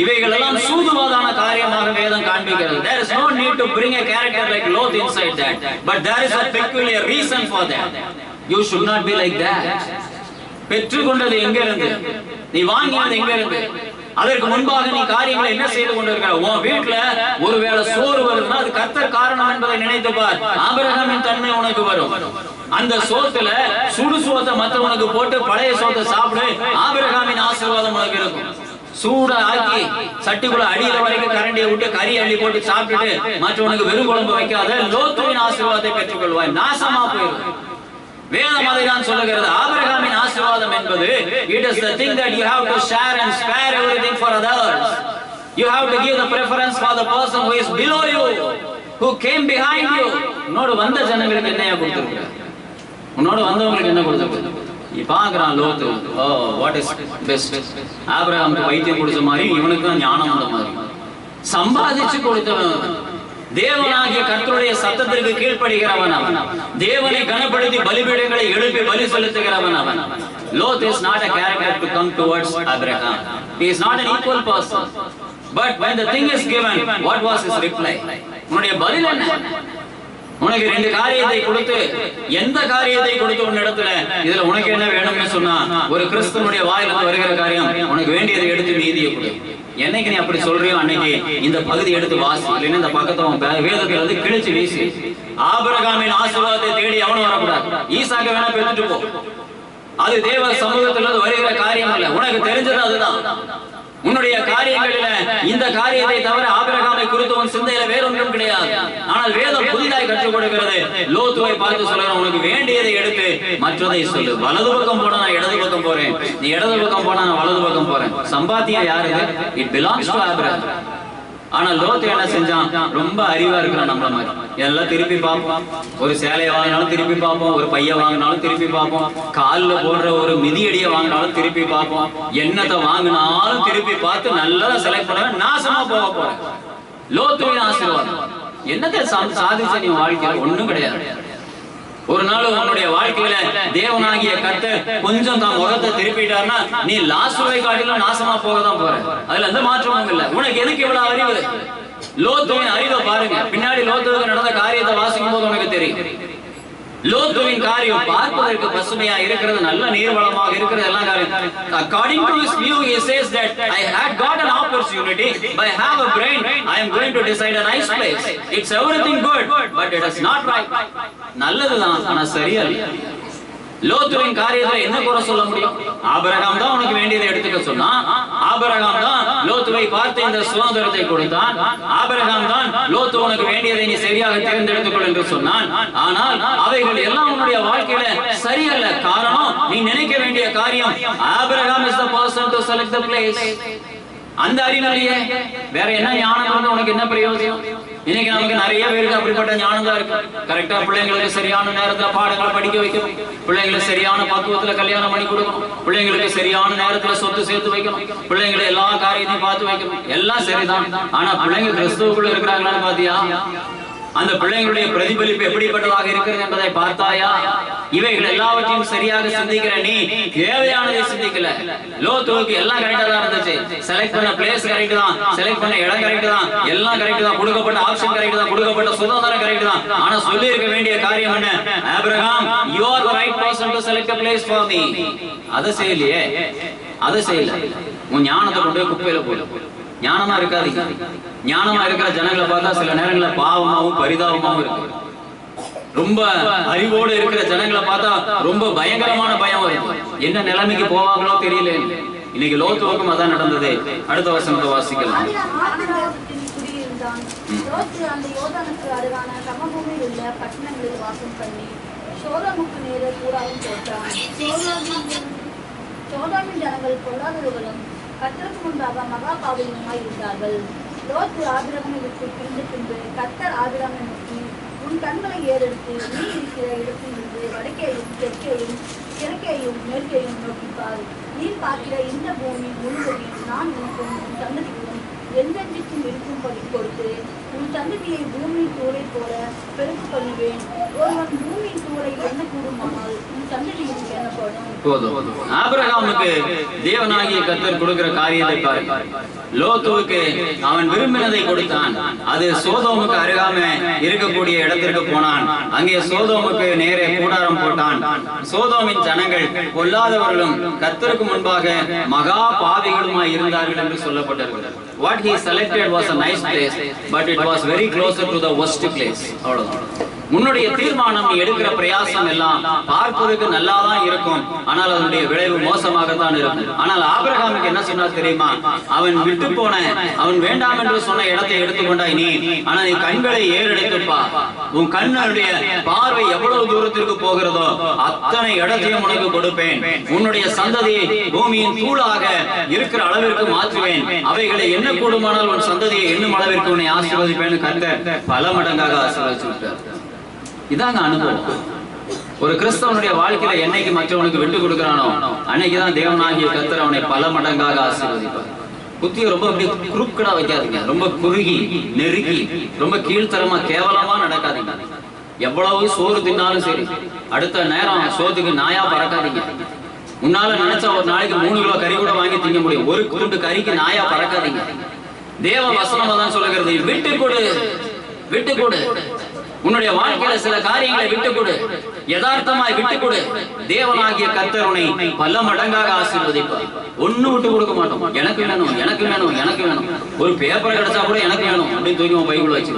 இவைகள் எல்லாம் சூதுவாதான காரியமாக வேதம் காண்பிக்கிறது. There is no need to bring a character like Lot inside that, but there is a peculiar reason for that. You should not be like that. பெற்றுக்கொண்டது எங்க இருந்து, நீ வாங்கினது எங்க இருந்து, அதற்கு முன்பாக நீ காரியங்களை என்ன செய்து கொண்டிருக்கிற? உன் வீட்டுல ஒருவேளை சோறு வருதுன்னா அது கர்த்தர் காரணம் என்பதை நினைத்து பார். ஆபிரகாமின் தன்மை உனக்கு வரும். அந்த சோத்துல சுடு சோத்தை மற்றவனுக்கு போட்டு பழைய சோத்தை சாப்பிடு, ஆபிரகாமின் ஆசீர்வாதம் உனக்கு இருக்கும். சூட ஆக்கி சட்டிக்குள்ள அடியில வரைக்கும் கரண்டியை விட்டு கறி அள்ளி போட்டு சாப்பிட்டுட்டு மற்றவனுக்கு வெறும் குழம்பு வைக்காத லோத்துவின் ஆசீர்வாதத்தை பெற்றுக் கொள்வாய், நாசமா போயிடும். வேதம் அதைதான் சொல்லுகிறது. ஆபிரகாமின் ஆசீர்வாதம் என்பது it is the thing that you have to share and spare everything for others. You have to give the preference for the person who is below you, who came behind you. உன்னோடு வந்த ஜனங்களுக்கு என்னையா கொடுத்திருக்க? உன்னோடு வந்தவங்களுக்கு என்ன கொடுத்திருக்க? நீ பாக்குறான் லோத்து, ஓ வாட் இஸ் பெஸ்ட். ஆபிரகாமுக்கு வைத்தியம் கொடுத்த மாதிரி இவனுக்கு தான் ஞானம் வந்த மாதிரி சம்பாதிச்சு கொடுத்தவன். தேவனாகிய கர்த்தருடைய சத்தத்திற்கு கீழ்ப்படுகிறவன் அவன். தேவனை கனப்படுத்தி பலிபீடங்களை எழுப்பி பலி செலுத்துகிறவன் அவன். Lot is not a character to come towards Abraham. He is not an equal person. But when the thing is given, what was his reply? உன்னுடைய பதில் என்ன? உனக்கு ரெண்டு காரியத்தை கொடுத்து, எந்த காரியத்தை கொடுத்து உன்னிடத்துல இதுல உனக்கு என்ன வேணும்னு சொன்னா, ஒரு கிறிஸ்தவனுடைய வாயிலிருந்து வருகிற காரியம், உனக்கு வேண்டியதை எடுத்து மீதியை கொடு. என்னைக்கு நீ அப்படி சொல்றியோ அன்னைக்கு இந்த பகுதி எடுத்து வாசி, இல்லைன்னா இந்த பக்கத்தை வேதத்துல இருந்து கிழிச்சு வீசி. ஆபிரகாமின் ஆசீர்வாதத்தை தேடி அவனும் வரக்கூடாது. ஈசாக்க வேணா பெற்றுட்டு போ, அது தேவ சமூகத்துல வருகிற காரியம் அல்ல. உனக்கு தெரிஞ்சது அதுதான். உன்னுடைய காரியங்களில இந்த காரியத்தை தவிர ஆபிரகாமை குறித்து உன் சிந்தையில வேறொன்றும் கிடையாது. ஆனால் வேதம் புதிதாய் கற்றுக் கொடுக்கிறது. லோத்துவை பார்த்து சொல்றேன், உனக்கு வேண்டியதை எடுத்து மற்றதை சொல்லு. வலது பக்கம் போனா நான் இடது பக்கம் போறேன், நீ இடது பக்கம் போனா நான் வலது பக்கம் போறேன். சம்பாத்தியம் யாருக்கு? It belongs to Abraham. ஆனா லோத்து என்ன செஞ்சான்? ரொம்ப அறிவா இருக்கிறான். நம்மள மாதிரி எல்லாம் திருப்பி பார்ப்போம். ஒரு சேலையை வாங்கினாலும் திருப்பி பார்ப்போம், ஒரு பைய வாங்கினாலும் திருப்பி பார்ப்போம், காலில் போடுற ஒரு மிதியடியை வாங்கினாலும் திருப்பி பார்ப்போம், எண்ணத்தை வாங்கினாலும் திருப்பி பார்த்து நல்லா செலக்ட் பண்ண நாசமா போக போறேன். லோத்துவின் ஆசீர்வாதம். என்னத்தை சாதிச்ச நீ வாழ்க்கையில? ஒண்ணும் கிடையாது. ஒரு நாள் உன்னுடைய வாழ்க்கையில தேவனாகிய கர்த்தர் கொஞ்சம் தான் முகத்தை திருப்பிட்டார்னா நீ லாசுவை காட்டிலும் நாசமா போகதான் போற. அதுல எந்த மாற்றமும் இல்லை. உனக்கு எதுக்கு இவ்வளவு அறிவு? லோத்துவின் அறிவை பாருங்க. பின்னாடி லோத்துவுக்கு நடந்த காரியத்தை வாசிக்கும் போது உனக்கு தெரியும். லோத்துவின் காரியம் பார்ப்பதற்கு பசுமையா இருக்கிறது, நல்ல நீர்வளமாக இருக்கிறது, எல்லாம் காரியம். According to his view, he says that I had got an opportunity, but I have a brain, I am going to decide a nice place. It's everything good, but it is not right. நல்லதுதான், ஆனா சரியா இல்ல. லோத்துவின் காரியத்துல என்ன குறை சொல்ல முடியும்? Abraham தான் உனக்கு வேண்டியதை எடுத்துக்க சொன்னான். ஆபிரகாம் தான் லோத்துவை பார்த்து இந்த சுதந்திரத்தை கொடுத்தான். ஆபிரகாம் தான் லோத்து உனக்கு வேண்டியதை நீ சரியாக தேர்ந்தெடுத்துக்கொள் என்று சொன்னான். ஆனால் அவைகள் எல்லாம் உன்னுடைய வாழ்க்கையில சரியல்ல. காரணம், நீ நினைக்க வேண்டிய காரியம் Abraham is the person to select the place. அந்த அறிவிலேயே வேற என்ன ஞானம் வந்து உனக்கு என்ன பிரயோஜனம்? இன்னைக்கு நமக்கு நிறைய பேருக்கு அப்படிப்பட்ட ஞானம் தான் இருக்கு. கரெக்டா பிள்ளைங்களுக்கு சரியான நேரத்துல பாடங்களை படிக்க வைக்கணும், பிள்ளைங்களுக்கு சரியான பக்குவத்துல கல்யாணம் பண்ணி கொடுக்கணும், பிள்ளைங்களுக்கு சரியான நேரத்துல சொத்து சேர்த்து வைக்கணும், பிள்ளைங்களை எல்லா காரியத்தையும் பார்த்து வைக்கணும். எல்லாம் சரிதான். ஆனா பிள்ளைங்க கிறிஸ்துவுக்குள்ள இருக்கிறாங்களான்னு பாத்தியா? அந்த பிள்ளைங்களுடைய பிரதிபலிப்பு எப்படிப்பட்டதாக இருக்கிறது என்பதை பார்த்தாயா? இவைகள் எல்லாவற்றையும் சரியாக சிந்திக்கிற நீ தேவையானதை சிந்திக்கல. லோத்துவுக்கு எல்லாம் கரெக்டா தான் இருந்துச்சு. செலக்ட் பண்ண பிளேஸ் கரெக்ட் தான், செலக்ட் பண்ண இடம் கரெக்ட் தான், எல்லாம் கரெக்ட் தான், கொடுக்கப்பட்ட ஆப்ஷன் கரெக்ட் தான், கொடுக்கப்பட்ட சுதந்திரம் கரெக்ட் தான். ஆனா சொல்லி இருக்க வேண்டிய காரியம் என்ன? Abraham, you are the right person to select a place for me. அதை செய்யலையே, அதை செய்யல. உன் ஞானத்தை கொண்டு போய் குப்பையில போய் ஞானமா இருக்காதீங்க. ஞானமா இருக்கிற ஜனங்களை பார்த்தா சில நேரங்களில் பாவமாவும் பரிதாபமாவும் இருக்கு. ரொம்ப அறிவோடு இருக்கிற ஜனங்களை பார்த்தா ரொம்ப பயங்கரமான பயம் வரும். என்ன நிலைமைக்கு போவாங்களோ தெரியல. இன்னைக்கு லோத்துவுக்கும் அதான் நடந்தது. அடுத்த வசனத்தை வாசிக்கலாம். அந்த யோர்தானுக்கு அருகான சமபூமியில் உள்ள பட்டணங்களில் வாசம் பண்ணி சோதோமுக்கு நேரே கூடாரம் போட்டான். சோதோமின் ஜனங்கள் பொல்லாதவர்களும் கர்த்தருக்கு முன்பாக மகா பாவிகளுமாய் இருந்தார்கள். லோத்து ஆபிரகாமை விட்டு பிரிந்த பின்பு கர்த்தர் ஆபிரகாமை நோக்கி, உன் கண்களை ஏறெடுத்து நீ இருக்கிற இடத்திலிருந்து வடக்கேயும் தெற்கேயும் கிழக்கேயும் மேற்கேயும் நோக்கிப்பார். நீ பார்க்கிற இந்த பூமி முழுவதையும் நான் உனக்கும் உன் சந்ததிக்கும் எந்தெந்திக்கும் இருக்கும்படி கொடுத்து உன் சந்ததியை பூமியின் தூளை போல பெருக்க பண்ணுவேன். ஒருவன் பூமியின் தூளை எண்ண கூடுமானால் உன் சந்ததியும் எண்ணப்படும். ஆபிரகாமுக்கு தேவனாகிய கர்த்தர் கொடுக்கிற காரியத்தை பாருங்க. லோத்துவுக்கு அவன் விரும்பினதை கொடுத்தான். அது சோதோமுக்கு அருகாம இருக்கக்கூடிய இடத்திற்கு போனான். அங்கே சோதோமுக்கு நேரே கூடாரம் போட்டான். சோதோமின் ஜனங்கள் பொல்லாதவர்களும் கர்த்தருக்கு முன்பாக மகா பாவிகளுமாய் இருந்தார்கள் என்று சொல்லப்பட்டிருக்கிறது. What he selected was a nice place, but it was very closer to the worst place. அவ்வளவுதான். உன்னுடைய தீர்மானம், நீ எடுக்கிற பிரயாசம் எல்லாம் பார்ப்பதற்கு நல்லாதான் இருக்கும், ஆனால் அதனுடைய விளைவு மோசமாகத்தான் இருக்கும். ஆனால் ஆபிரகாமுக்கு என்ன சொன்னார் தெரியுமா? அவன் விட்டு போன, அவன் வேண்டாம் என்று சொன்ன இடத்தை எடுத்துக்கொண்டாய் நீ. ஆனா நீ கண்களை ஏறெடுத்துப்பா. உன் கண்ணுடைய பார்வை எவ்வளவு தூரத்திற்கு போகிறதோ அத்தனை இடத்தையும் உனக்கு கொடுப்பேன். உன்னுடைய சந்ததியை பூமியின் தூளாக இருக்கிற அளவிற்கு மாற்றுவேன். அவைகளை என்ன கூடுமானால் உன் சந்ததியை என்னும் அளவிற்கு உன்னை ஆசீர்வதிப்பேன். கர்த்தர் பல மடங்காக ஆசீர்வதிச்சு விட்டார். இதாங்க அனுபவம். ஒரு கிறிஸ்தவனுடைய வாழ்க்கையில என்னைக்கு மற்றவனுக்கு விட்டு கொடுக்கிறானோ அன்னைக்குதான் தேவனாகிய கர்த்தர் அவனை பல மடங்காக ஆசீர்வதிப்பார். புத்தியை ரொம்ப குறுக்கடா வைக்காதீங்க. ரொம்ப குறுகி நெருக்கி ரொம்ப கீழ்த்தரமா கேவலமா நடக்காதீங்க. எவ்வளவு சோறு தின்னாலும் சரி, அடுத்த நேரம் சோத்துக்கு நாயா பறக்காதீங்க. உன்னால நினைச்சா ஒரு நாளைக்கு 3 கிலோ கறி கூட வாங்கி திங்க முடியும். ஒரு துண்டு கறிக்கு நாயா பறக்காதீங்க. தேவ வசனம் தான் சொல்லுகிறது, விட்டு கொடு, விட்டு கொடு. உன்னுடைய வாழ்க்கையில சில காரியங்களை விட்டு கொடு, யதார்த்தமாய் விட்டு கொடு. தேவனாகிய கர்த்தர் உன்னை பல மடங்காக ஆசீர்வதிப்பார். ஒண்ணு விட்டு கொடுக்க மாட்டோம். எனக்கு வேணும், எனக்கு வேணும், எனக்கு வேணும். ஒரு பேப்பர் கிடைச்சா கூட எனக்கு வேணும் அப்படின்னு தூக்கி பைபிள் வச்சு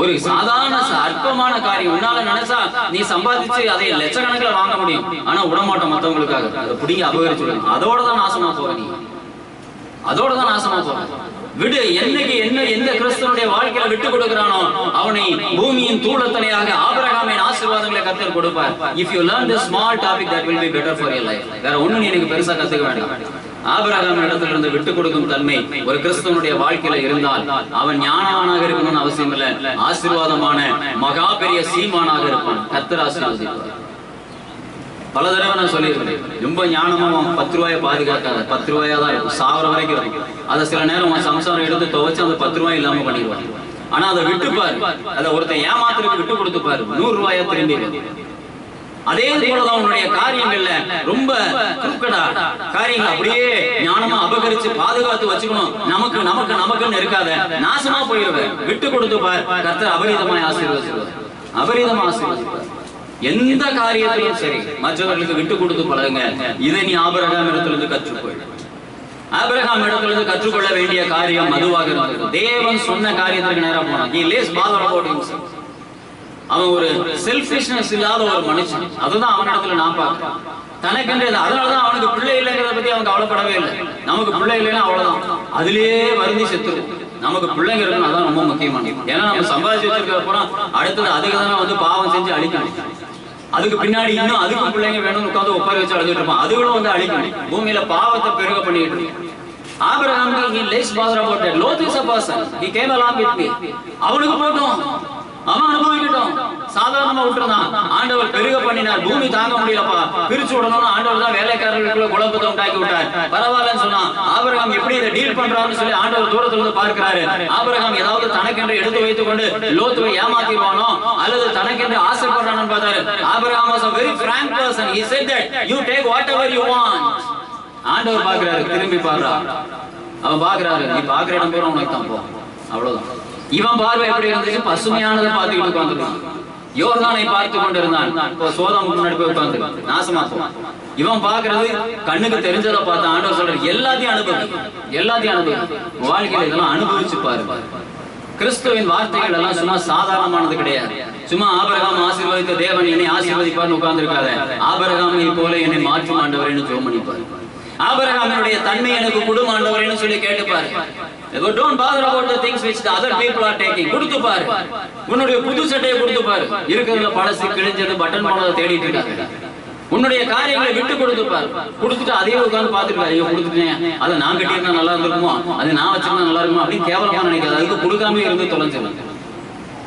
ஒரு சாதாரண அற்பமான காரியம். உன்னால நினைச்சா நீ சம்பாதிச்சு அதை லட்சக்கணக்கில் வாங்க முடியும். ஆனா விடமாட்டோம் மற்றவங்களுக்காக. அதை பிடிங்க அபகரிச்சு அதோடதான் நாசமா போற நீ, அதோடதான் நாசமா போற. விடு. என்னைக்கு எந்த கிறிஸ்தவனுடைய வாழ்க்கையில விட்டு கொடுக்கிறானோ அவனை பூமியின் தூளத்தனையாக ஆபிரகாமின் ஆசீர்வாதங்களை கர்த்தர் கொடுப்பார். If you learn this small topic, that will be better for your life. வேற ஒண்ணு நீ எனக்கு பெருசா கத்துக்க வேண்டாம். ஆபிரகாம் இடத்திலிருந்து விட்டு கொடுக்கும் தன்மை ஒரு கிறிஸ்தவனுடைய வாழ்க்கையில இருந்தால் அவன் ஞானவானாக இருக்கணும்னு அவசியம் இல்லை. ஆசீர்வாதமான மகா பெரிய சீமானாக இருப்பான். கர்த்தர் ஆசீர்வதிப்பார். பல தடவை நான் சொல்லியிருக்கேன். ரொம்ப ஞானமா 10 ரூபாயை பாதுகாக்காத, 10 ரூபாயா தான் இருக்கும், சாவர வரைக்கும் இருக்கும். அதை சில நேரம் சம்சாரம் எடுத்து துவைச்சு அந்த 10 ரூபாய் இல்லாம பண்ணிடுவாங்க. ஆனா அதை விட்டுப்பாரு, அதை ஒருத்தன் ஏமாத்திற்கு விட்டு கொடுத்துப்பாரு, 100 ரூபாயா திரும்பி. அதே போலதான் உன்னுடைய காரியங்கள்ல ரொம்ப குறுக்கடா காரியங்கள் அப்படியே ஞானமா அபகரிச்சு பாதுகாத்து வச்சுக்கணும். நமக்கு நமக்கு நமக்குன்னு இருக்காத, நாசமா போயிருவேன். விட்டு கொடுத்து பார், கர்த்தர் அபரீதமாய் ஆசீர்வதிப்பார், அபரீதமா ஆசீர்வதிப்பார். எந்த காரியத்திலும் சரி மற்றவர்களுக்கு விட்டு கொடுத்து பழகுங்க. இதை நீ ஆபிரகாம் இடத்திலிருந்து கற்றுக்கொள். ஆபிரகாம் இடத்திலிருந்து கற்றுக்கொள்ள வேண்டிய காரியம் அதுவாக இருந்தது. தேவன் சொன்ன காரியத்திற்கு நேரம் போனான். He lays bother about himself. அவன் ஒரு செல்ஃபிஷ்னஸ் இல்லாத ஒரு மனுஷன். அதுதான் அவனிடத்துல நான் பார்க்கிறேன். தனக்கென்றது. அதனாலதான் அவனுக்கு பிள்ளை இல்லைங்கிறத பத்தி அவன் கவலைப்படவே இல்லை. நமக்கு பிள்ளை இல்லைன்னா அவ்வளவுதான், அதுலயே வருந்தி செத்து. நமக்கு பிள்ளைங்க இருக்கணும், அதான் ரொம்ப முக்கியமானது. ஏன்னா நம்ம சம்பாதிச்சு வச்சிருக்க அப்புறம் அடுத்தது அதுக்கு தானே வந்து பாவம் செஞ்சு அழிக்கணும். அதுக்கு பின்னாடி இன்னும் அதுக்கு பிள்ளைங்க வேணும்னு உட்காந்து ஒப்பாரி வச்சு அழுதுட்டு இருப்பான். அதுகளும் வந்து அழிக்கணும். பூமியில பாவத்தை பெருக பண்ணிட்டு இருக்கு. ஆபிரகாமுக்கு he lays bother about that. Lot is a person. He came along with me. அவனுக்கு போட்டோம், அவன் அனுபவிக்கட்டும். சாதாரணமா விட்டுருந்தான். ஆண்டவர் பெருக பண்ணினார். பூமி தாங்க முடியலப்பா, பிரிச்சு விடணும்னு ஆண்டவர் தான் வேலைக்காரர்களுக்குள்ள குழப்பத்தை உண்டாக்கி விட்டார். பரவாயில்லன்னு சொன்னா ஆபிரகாம் எப்படி இதை டீல் பண்றான்னு சொல்லி ஆண்டவர் தூரத்துல இருந்து பார்க்கிறாரு. ஆபிரகாம் ஏதாவது தனக்கென்று எடுத்து வைத்துக் கொண்டு லோத்துவை ஏமாத்திடுவானோ அல்லது தனக்கென்று ஆசைப்படுறான்னு பார்த்தாரு. Abraham was a very frank person. He said that you take whatever you want. ஆண்டவர் பார்க்கிறாரு, திரும்பி பாக்குறா. அவன் பார்க்கிறாரு, நீ பாக்குற இடம் பேரும் உனக்கு தான் போ, அவ்வளவுதான். இவன் பார்வை எப்படி இருந்துச்சு? பசுமையானதை பார்த்துக்கிட்டு உட்கார்ந்துருக்கான். யோர்தானை பார்த்து கொண்டிருந்தான். சோதம் முன்னாடி போய் உட்கார்ந்து நாசமா போவான். இவன் பாக்குறது கண்ணுக்கு தெரிஞ்சதை பார்த்து ஆண்டவர் சொல்றாரு, எல்லாத்தையும் அனுபவி, எல்லாத்தையும் அனுபவி. வாழ்க்கையில இதெல்லாம் அனுபவிச்சு பாரு. கிறிஸ்துவின் வார்த்தைகள் எல்லாம் சும்மா சாதாரணமானது கிடையாது. சும்மா ஆபிரகாம் ஆசீர்வதித்த தேவன் என்னை ஆசீர்வதிப்பார்னு உட்கார்ந்து இருக்காத. ஆபிரகாமை போல என்னை மாற்றும் ஆண்டவர்னு ஜெபம் பண்ணிப்பாரு. ஆபிரகாமினுடைய தன்மை எனக்கு குடும் ஆண்டவர்னு சொல்லி கேட்டுப்பாரு. Don't bother about the things which the other people are taking. கொடுத்து பாரு, உன்னுடைய புது சட்டையை கொடுத்து பாரு. இருக்கிறதுல பழசு கிழிஞ்சது பட்டன் போனதை தேடிட்டு இருக்காங்க. உன்னுடைய காரியங்களை விட்டு கொடுத்து பாரு. கொடுத்துட்டு அதையே உட்கார்ந்து பார்த்துட்டு ஐயோ கொடுத்துட்டேன், அதை நான் கட்டியிருந்தா நல்லா இருந்திருக்குமோ, அதை நான் வச்சிருந்தா நல்லா இருக்குமோ அப்படின்னு கேவலமா நினைக்காது. அதுக்கு கொடுக்காம இருந்து தொலைஞ்சிடும்.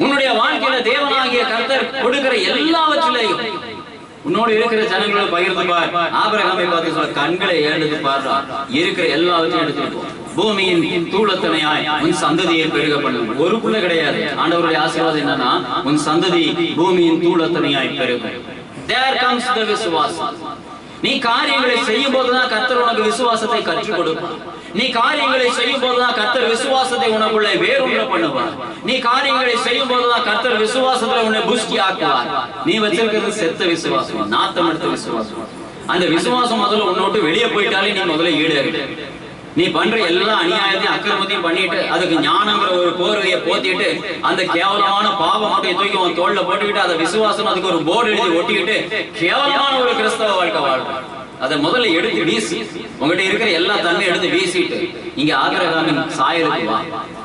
உன்னுடைய வாழ்க்கையில தேவனாகிய கர்த்தர் கொடுக்கிற எல்லாவற்றிலையும் உன்னோடு இருக்கிற ஜனங்களை பகிர்ந்து பார். ஆபிரகாமை பார்த்து சொல்ல, கண்களை ஏறெடுத்து பாரு, இருக்கிற எல்லாவற்றையும் எடுத்துட்டு பூமியின் தூளத்தனையாய் உன் சந்ததியை பெருக பண்ணும். ஒரு புள்ள கிடையாது. ஆண்டவருடைய ஆசீர்வாதம் என்னன்னா, உன் சந்ததி பூமியின் தூளத்தனையாய் பெருகும். There comes the விசுவாசம். நீ காரியங்களை செய்யும் போதுதான் கர்த்தர் உனக்கு விசுவாசத்தை கற்றுக் கொடுப்பார். நீ காரியங்களை செய்யும் போதுதான் கர்த்தர் விசுவாசத்தை உனக்குள்ளே வேறுபட பண்ணுவார். நீ காரியங்களை செய்யும் போதுதான் கர்த்தர் விசுவாசத்துல உன்னை புஷ்டி ஆக்குவார். நீ வச்சிருக்கிறது செத்த விசுவாசம், நாத்தம் எடுத்த விசுவாசம். அந்த விசுவாசம் முதல்ல உன்னோட்டு வெளியே போயிட்டாலே நீ முதல்ல ஈடேறிடு. நீ பண்ற எல்லா அநியாயத்தையும் அக்கிரமத்தையும் பண்ணிட்டு அதுக்கு ஞானங்கிற ஒரு போர்வையை போத்திட்டு அந்த கேவலமான பாவத்தை தூக்கி உன் தோல்ல போட்டுக்கிட்டு அதை விசுவாசம் அதுக்கு ஒரு போர்டு எழுதி ஒட்டிக்கிட்டு கேவலமான ஒரு கிறிஸ்தவ வாழ்க்கை வாழ்க்கை. அதை முதல்ல எடுத்து வீசி, உங்ககிட்ட இருக்கிற எல்லா தன்மையும் எடுத்து வீசிட்டு இங்க ஆபிரகாமின் சாயலுக்கு வா.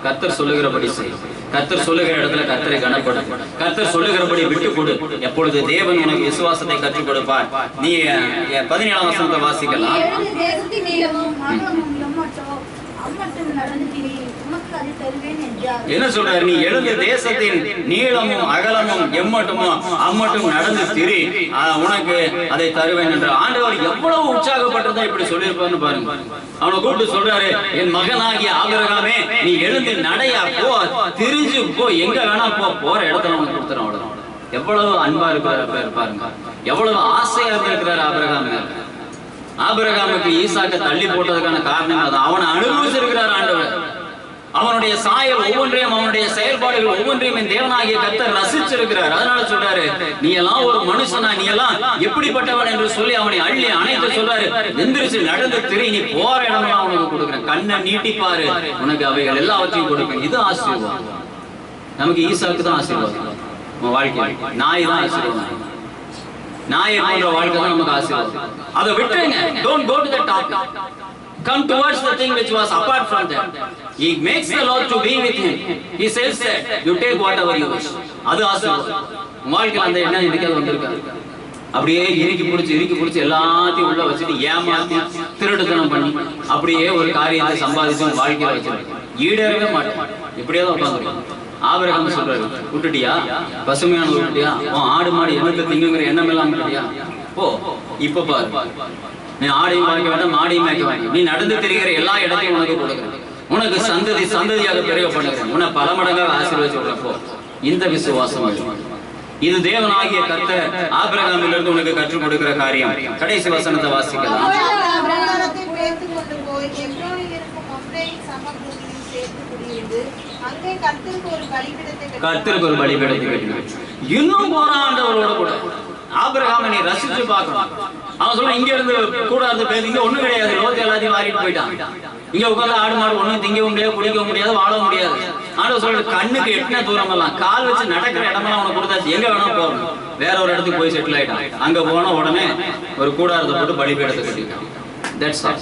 கர்த்தர் சொல்லுகிறபடி செய். கர்த்தர் சொல்லுகிற இடத்துல கர்த்தரை கனப்படும். கர்த்தர் சொல்லுகிறபடி விட்டு கொடு. எப்பொழுது தேவன் உனக்கு விசுவாசத்தை கற்றுக் கொடுப்பார். நீ 17ஆம் வசனத்தை வாசிக்கலாம். என்ன சொல்றாரு? நீ எழுந்த தேசத்தின் நீளமும் அகலமும் எம்மட்டுமோ அம்மட்டும் நடந்து திரி, உனக்கு அதை தருவேன் என்ற ஆண்டவர் எவ்வளவு உற்சாகப்பட்டதா இப்படி சொல்லியிருப்பான்னு பாருங்க. அவனை கூப்பிட்டு சொல்றாரு, என் மகனாகிய ஆபிரகாமே, நீ எழுந்து நடையா போ, திரிஞ்சு போ, எங்க வேணா போ, போற இடத்துல அவனுக்கு கொடுத்துறோம். அவ்வளவு எவ்வளவு அன்பா இருக்கிறார் பாருங்க, எவ்வளவு ஆசையா இருக்கிறார் ஆபிரகாம். ஆபிரகாமுக்கு ஈசாக்க தள்ளி போட்டதுக்கான காரணம் அது. அவனை அனுபவிச்சிருக்கிறார் ஆண்டவர். அவனுடைய சாயல் ஒவ்வொன்றையும், அவனுடைய செயல்பாடுகள் ஒவ்வொன்றையும் என் தேவனாகிய கர்த்தர் ரசிச்சிருக்கிறார். அதனால சொல்றாரு, நீ எல்லாம் ஒரு மனுஷனா, நீ எல்லாம் எப்படிப்பட்டவன் என்று சொல்லி அவனை அள்ளி அணைத்து சொல்றாரு, எந்திரிச்சு நடந்து திரி, நீ போற இடமெல்லாம் அவனுக்கு கொடுக்குறேன், கண்ணை நீட்டிப்பாரு, உனக்கு அவைகள் எல்லாவற்றையும் கொடுப்பேன். இது ஆசீர்வாதம். நமக்கு ஈசாக்கு தான் ஆசீர்வாதம். நம்ம வாழ்க்கை நாய் தான் ஆசீர்வாதம். நாயை போன்ற வாழ்க்கை தான் நமக்கு ஆசீர்வாதம். அதை விட்டுருங்க. Don't go to the top. Come towards the thing which was apart from them. He makes the Lord to be with him. He says that you take whatever you wish. அது ஆசீர்வாதம். வாழ்க்கையில அந்த எண்ணம் எனக்கு வந்திருக்காரு. அப்படியே இறுக்கி பிடிச்சி எல்லாத்தையும் உள்ள வச்சுட்டு ஏமாத்தி திருட்டுத்தனம் பண்ணி அப்படியே ஒரு காரியத்தை சம்பாதிச்சு வாழ்க்கையில வச்சிருக்கேன். ஈடேறவே மாட்டேன். இப்படியே தான் உட்காந்துருக்கேன். ஆபிரகாம் சொல்றாரு, விட்டுட்டியா? பசுமையான விட்டுட்டியா? ஆடு மாடு என்னத்தை திங்குங்கிற எண்ணம் எல்லாம் விட்டுட்டியா? போ, இப்ப பாரு, நீ ஆடையும் பார்க்க வேண்டாம், மாடியும் மேய்க்க வேண்டாம், நீ நடந்து திரிகிற எல்லா இடத்தையும் உனக்கு கொடுக்குறேன், உனக்கு சந்ததி சந்ததியாக பெருக பண்ணுகிறேன், உன்னை பல மடங்காக ஆசீர்வதிச்சு போ. இந்த விசுவாசம் இது தேவனாகிய கர்த்தர் ஆபிரகாமிலிருந்து உனக்கு கற்றுக் கொடுக்கிற காரியம். கடைசி வசனத்தை வாசிக்கலாம். ஆபிரகாமத்தை பேர்த்துக் கொண்டு போய் எப்ரோனில் இருக்கும் மம்ரேயின் சமபூமியில் சேர்த்து குடியிருந்து அங்கே கர்த்தருக்கு ஒரு பலிபீடத்தை கட்டினார். இன்னும் போராண்டவரோட கூட ஆபிரகாமை நீ ரசிச்சு பார்க்கணும். அவன் சொல்ல இங்க இருந்து கூட இருந்து பேசி இங்க ஒண்ணும் கிடையாது, லோத்து எல்லாத்தையும் மாறிட்டு போயிட்டான். இங்க உட்கார்ந்து ஆடு மாடு ஒண்ணும் திங்கவும் முடியாது, குடிக்கவும் முடியாது, வாழவும் முடியாது. ஆண்டவர் சொல்ற கண்ணுக்கு எட்டின தூரம் எல்லாம், கால் வச்சு நடக்கிற இடமெல்லாம் அவனுக்கு கொடுத்தாச்சு, எங்க வேணா போகணும். வேற ஒரு இடத்துக்கு போய் செட்டில் ஆயிட்டான். அங்க போன உடனே ஒரு கூடாரத்தை போட்டு பலிபீடத்தை கட்டிட்டான். That's all.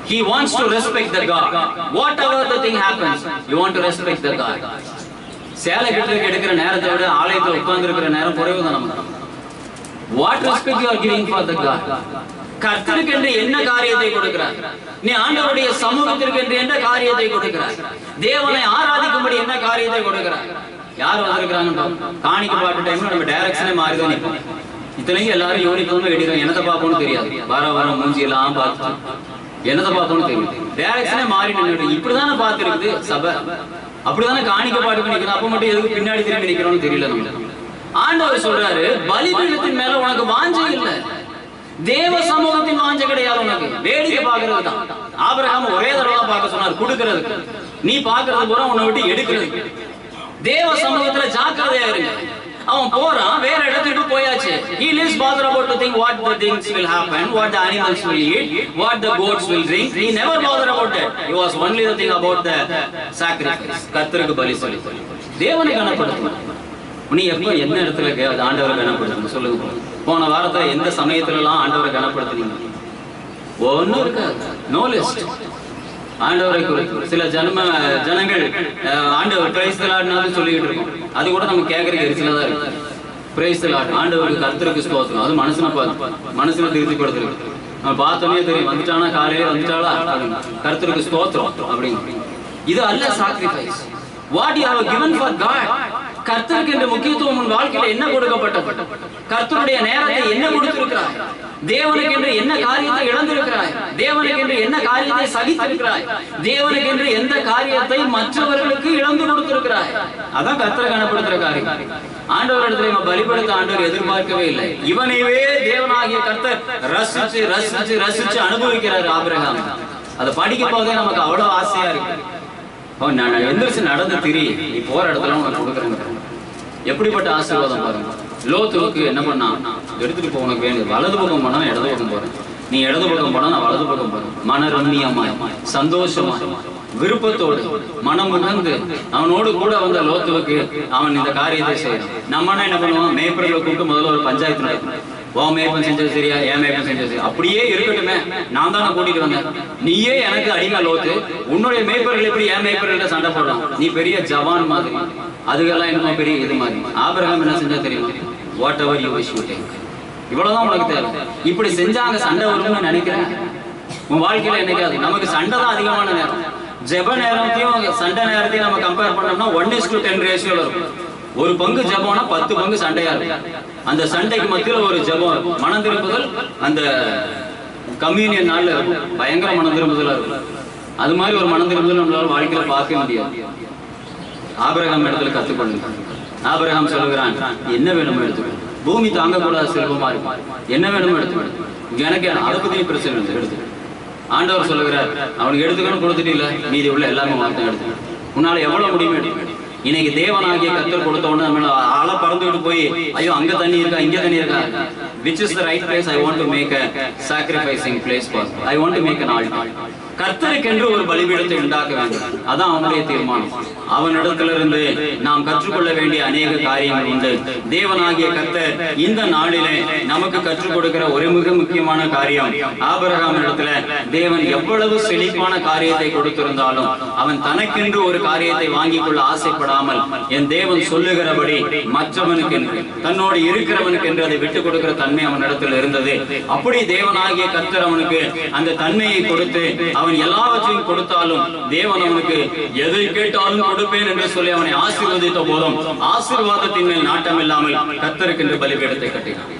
He wants to respect the God. Whatever the thing happens, you want to respect the God. சேலை கட்டுறதுக்கு எடுக்கிற நேரத்தை விட ஆலயத்தில் உட்கார்ந்து இருக்கிற நேரம் குறைவுதான் நமக்கு. What respect you are giving for the God? கர்த்தருக்கு என்று என்ன காரியத்தை கொடுக்கிறார்? நீ ஆண்டவருடைய சமூகத்திற்கு என்று என்ன காரியத்தை கொடுக்கிறார்? தேவனை ஆராதிக்கும்படி என்ன காரியத்தை கொடுக்கிறார்? யார் வந்திருக்கிறாங்க? காணிக்க பாட்டு டைம்ல நம்ம டைரக்ஷனே மாறிதான் நிற்போம். இத்தனைக்கும் எல்லாரும் யூனிஃபார்ம் வெடிக்கிறோம், என்னத்தை பார்ப்போம்னு தெரியாது. வாரம் மூஞ்சி எல்லாம் பார்த்து என்னத்தை பார்ப்போம்னு தெரியும். டைரக்ஷனே மாறி நின்று இப்படிதானே பார்த்துருக்குது சபை, அப்படிதானே காணிக்க பாட்டு நிற்கணும். அப்ப மட்டும் எதுக்கு பின்னாடி திரும்பி நிற்கிறோம்னு தெரியல நமக்கு. ஆண்டவர் சொல்றாரு, பலிபீடத்தின் மேல உனக்கு வாஞ்சை இல்ல, தேவ சமூகத்தின் வாஞ்சை கிடையாது உனக்கு, வேடிக்கை பார்க்கறது தான். ஆபிரகாம் ஒரே தடவை பார்க்க சொன்னார், கொடுக்கிறதுக்கு. நீ பார்க்கறது பூரா உன்னை விட்டு எடுக்கிறது. தேவ சமூகத்துல ஜாக்கிரதையா இருங்க. அவன் போறான், வேற இடத்துக்கு போயாச்சு. He lives bother about to think what the things will happen, what the animals will eat, what the goats will drink. He never bother about that. He was only the thing about the sacrifice. கர்த்தருக்கு பலி சொல்லி தேவனை கனப்படுத்தணும். நீ எப்ப என்ன இடத்துல ஆண்டவரை கனப்படுத்தணும் சொல்லுங்க. போன வாரத்துல எந்த சமயத்துல எல்லாம் ஆண்டவரை கனப்படுத்துறீங்க? ஒன்னும் இருக்காது, நோ லிஸ்ட். ஆண்டவரை குறித்து சில ஜனங்கள் ஆண்டவர் பிரைஸ் தி லார்ட்னு சொல்லிட்டு இருக்கோம். அது கூட நம்ம கேட்கறதுக்கு எரிச்சலா தான் இருக்கு. பிரைஸ் தி லார்ட், ஆண்டவருக்கு கர்த்தருக்கு ஸ்தோத்திரம். அது மனசுல திருத்தி கொடுத்துருக்கு. நம்ம பார்த்தோன்னே தெரியும், வந்துட்டானா காலையில வந்துட்டாளா கர்த்தருக்கு ஸ்தோத்திரம் அப்படின்னு. இது அல்ல sacrifice. What you have given for God. கர்த்தருக்கு என்ற முக்கியத்துவம் உன் வாழ்க்கையில என்ன கொடுக்கப்பட்டது? கர்த்தருடைய நேரத்தை என்ன கொடுத்திருக்கிறாய்? தேவனுக்கு என்று என்ன காரியத்தை இழந்திருக்கிறாய்? தேவனுக்கு என்று என்ன காரியத்தை சகித்திருக்கிறாய்? தேவனுக்கு என்று எந்த காரியத்தை மற்றவர்களுக்கு இழந்து கொடுத்திருக்கிறாய்? அதான் கர்த்தரை கனப்படுத்துற காரியம். ஆண்டவரிடத்துல பலிபடுத்த ஆண்டவர் எதிர்பார்க்கவே இல்லை. இவனைவே தேவனாகிய கர்த்தர் ரசிச்சு ரசிச்சு ரசிச்சு அனுபவிக்கிறார் ஆபிரகாம். அதை படிக்க போதே நமக்கு அவ்வளவு ஆசையா இருக்கு. எந்திரிச்சு நடந்து திரி, நீ போற இடத்துல உனக்கு கொடுக்குறேங்க. எப்படிப்பட்ட ஆசீர்வாதம் பாருங்க. லோத்துவுக்கு என்ன பண்ணா, எடுத்துட்டு போ, உனக்கு வேணும். வலது பக்கம் போனா இடது பக்கம் போறேன், நீ இடது பக்கம் போனா நான் வலது பக்கம் போறேன். மன ரம்மியமாய் சந்தோஷமாய் விருப்பத்தோடு மனம் உணர்ந்து அவனோடு கூட வந்த லோத்துவுக்கு அவன் இந்த காரியத்தை செய்யறான். நம்மனா என்ன பண்ணுவோம், மேய்ப்பர்களை கூப்பிட்டு முதல்ல ஒரு பஞ்சாயத்து நடக்கும். ஓ மேய்ப்பன் செஞ்சது சரியா, ஏன் மேய்ப்பன் செஞ்சது அப்படியே இருக்கட்டுமே, நான் தானே கூட்டிட்டு வந்தேன், நீயே எனக்கு அடிமை லோத்து, உன்னுடைய மேய்ப்பர்கள் எப்படி என் மேய்ப்பர்கள்ட்ட சண்டை போடலாம், நீ பெரிய ஜவான் மாதிரி, அதுக்கெல்லாம் என்னமோ பெரிய இது மாதிரி. ஆபிரகாம் என்ன செஞ்சா தெரியும், what ever you wish you take, இவ்வளவுதான் உனக்கு தேவை. இப்படி செஞ்சாங்க சண்டை வரும்னு நினைக்கிறேன். உன் வாழ்க்கையில என்னைக்காது நமக்கு சண்டை தான் அதிகமான நேரம். ஜெப நேரத்தையும் சண்டை நேரத்தையும் நம்ம கம்பேர் பண்ணோம்னா 1:10 ரேஷியோல இருக்கும். ஒரு பங்கு ஜெபம்னா 10 பங்கு சண்டையா இருக்கும். அந்த சண்டைக்கு மத்தியில ஒரு ஜெபம், மனம் திரும்புதல். அந்த கம்யூனியன் நாள்ல பயங்கர மனம் திரும்புதலா இருக்கும். அது மாதிரி ஒரு மனம் திரும்புதல் நம்மளால வாழ்க்கையில பார்க்க முடியாது. ஆபிரகாம் இடத்துல கத்துக்கொள்ளுங்க. ஆபிரகாம் சொல்லுகிறான், என்ன வேணுமோ எடுத்துக்கணும். பூமி தாங்கக்கூடாத செல்வமா இருக்கும், என்ன வேணுமோ எடுத்துக்கணும். எனக்கு அதை பத்தி பிரச்சனை இல்லை, எடுத்துக்கணும். ஆண்டவர் சொல்லுகிறார், அவனுக்கு எடுத்துக்கணும், கொடுத்துட்டு இல்ல மீதி உள்ள எல்லாமே வார்த்தை எடுத்துக்கணும். உன்னால எவ்வளவு முடியுமோ எடுத்துக்கணும். இன்னைக்கு தேவனாகிய கர்த்தர் கொடுத்த உடனே நம்ம ஆளை பறந்துட்டு போய் ஐயோ அங்க தண்ணி இருக்கா இங்க தண்ணி இருக்கா, which is the right place I want to make a sacrificing place for, I want to make an altar. கர்த்தருக்கென்று ஒரு பலிபீடத்தை உண்டாக்க வேண்டும், அதான் அவனுடைய தீர்மானம். அவனிடத்திலிருந்து நாம் கற்றுக்கொள்ள வேண்டிய அநேக காரியங்கள் உண்டு. தேவனாகிய கர்த்தர் இந்த நாளிலே நமக்கு கற்றுக் கொடுக்கிற ஒரு மிக முக்கியமான காரியம், ஆபிரகாம் இடத்துல தேவன் எவ்வளவு செழிப்பான காரியத்தை கொடுத்திருந்தாலும் அவன் தனக்கென்று ஒரு காரியத்தை வாங்கிக் கொள்ள ஆசைப்படாமல் என் தேவன் சொல்லுகிறபடி மற்றவனுக்கு தன்னோடு இருக்கிறவனுக்கு என்று அதை விட்டுக் கொடுக்கிற தன்மை அவனிடத்தில் இருந்தது. அப்படி தேவனாகிய கர்த்தர் அவனுக்கு அந்த தன்மையை கொடுத்து அவன் எல்லாவற்றையும் கொடுத்தாலும் தேவன் அவனுக்கு எதை கேட்டாலும் கொடுப்பேன் என்று சொல்லி அவனை ஆசீர்வதித்த போதும் ஆசீர்வாதத்தின் மேல் நாட்டம் இல்லாமல் கர்த்தருக்கு என்று பலிபீடத்தை கட்டினான்.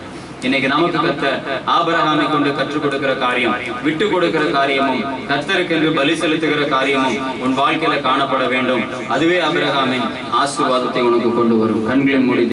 இன்னைக்கு நமக்கு கர்த்தர் ஆபிரகாமை கொண்டு கற்றுக் கொடுக்கிற காரியம், விட்டு கொடுக்கிற காரியமும், கர்த்தருக்கென்று பலி செலுத்துகிற காரியமும் உன் வாழ்க்கையில காணப்பட வேண்டும். அதுவே ஆபிரகாமின் ஆசீர்வாதத்தை உனக்கு கொண்டு வரும். கண்களை மூடி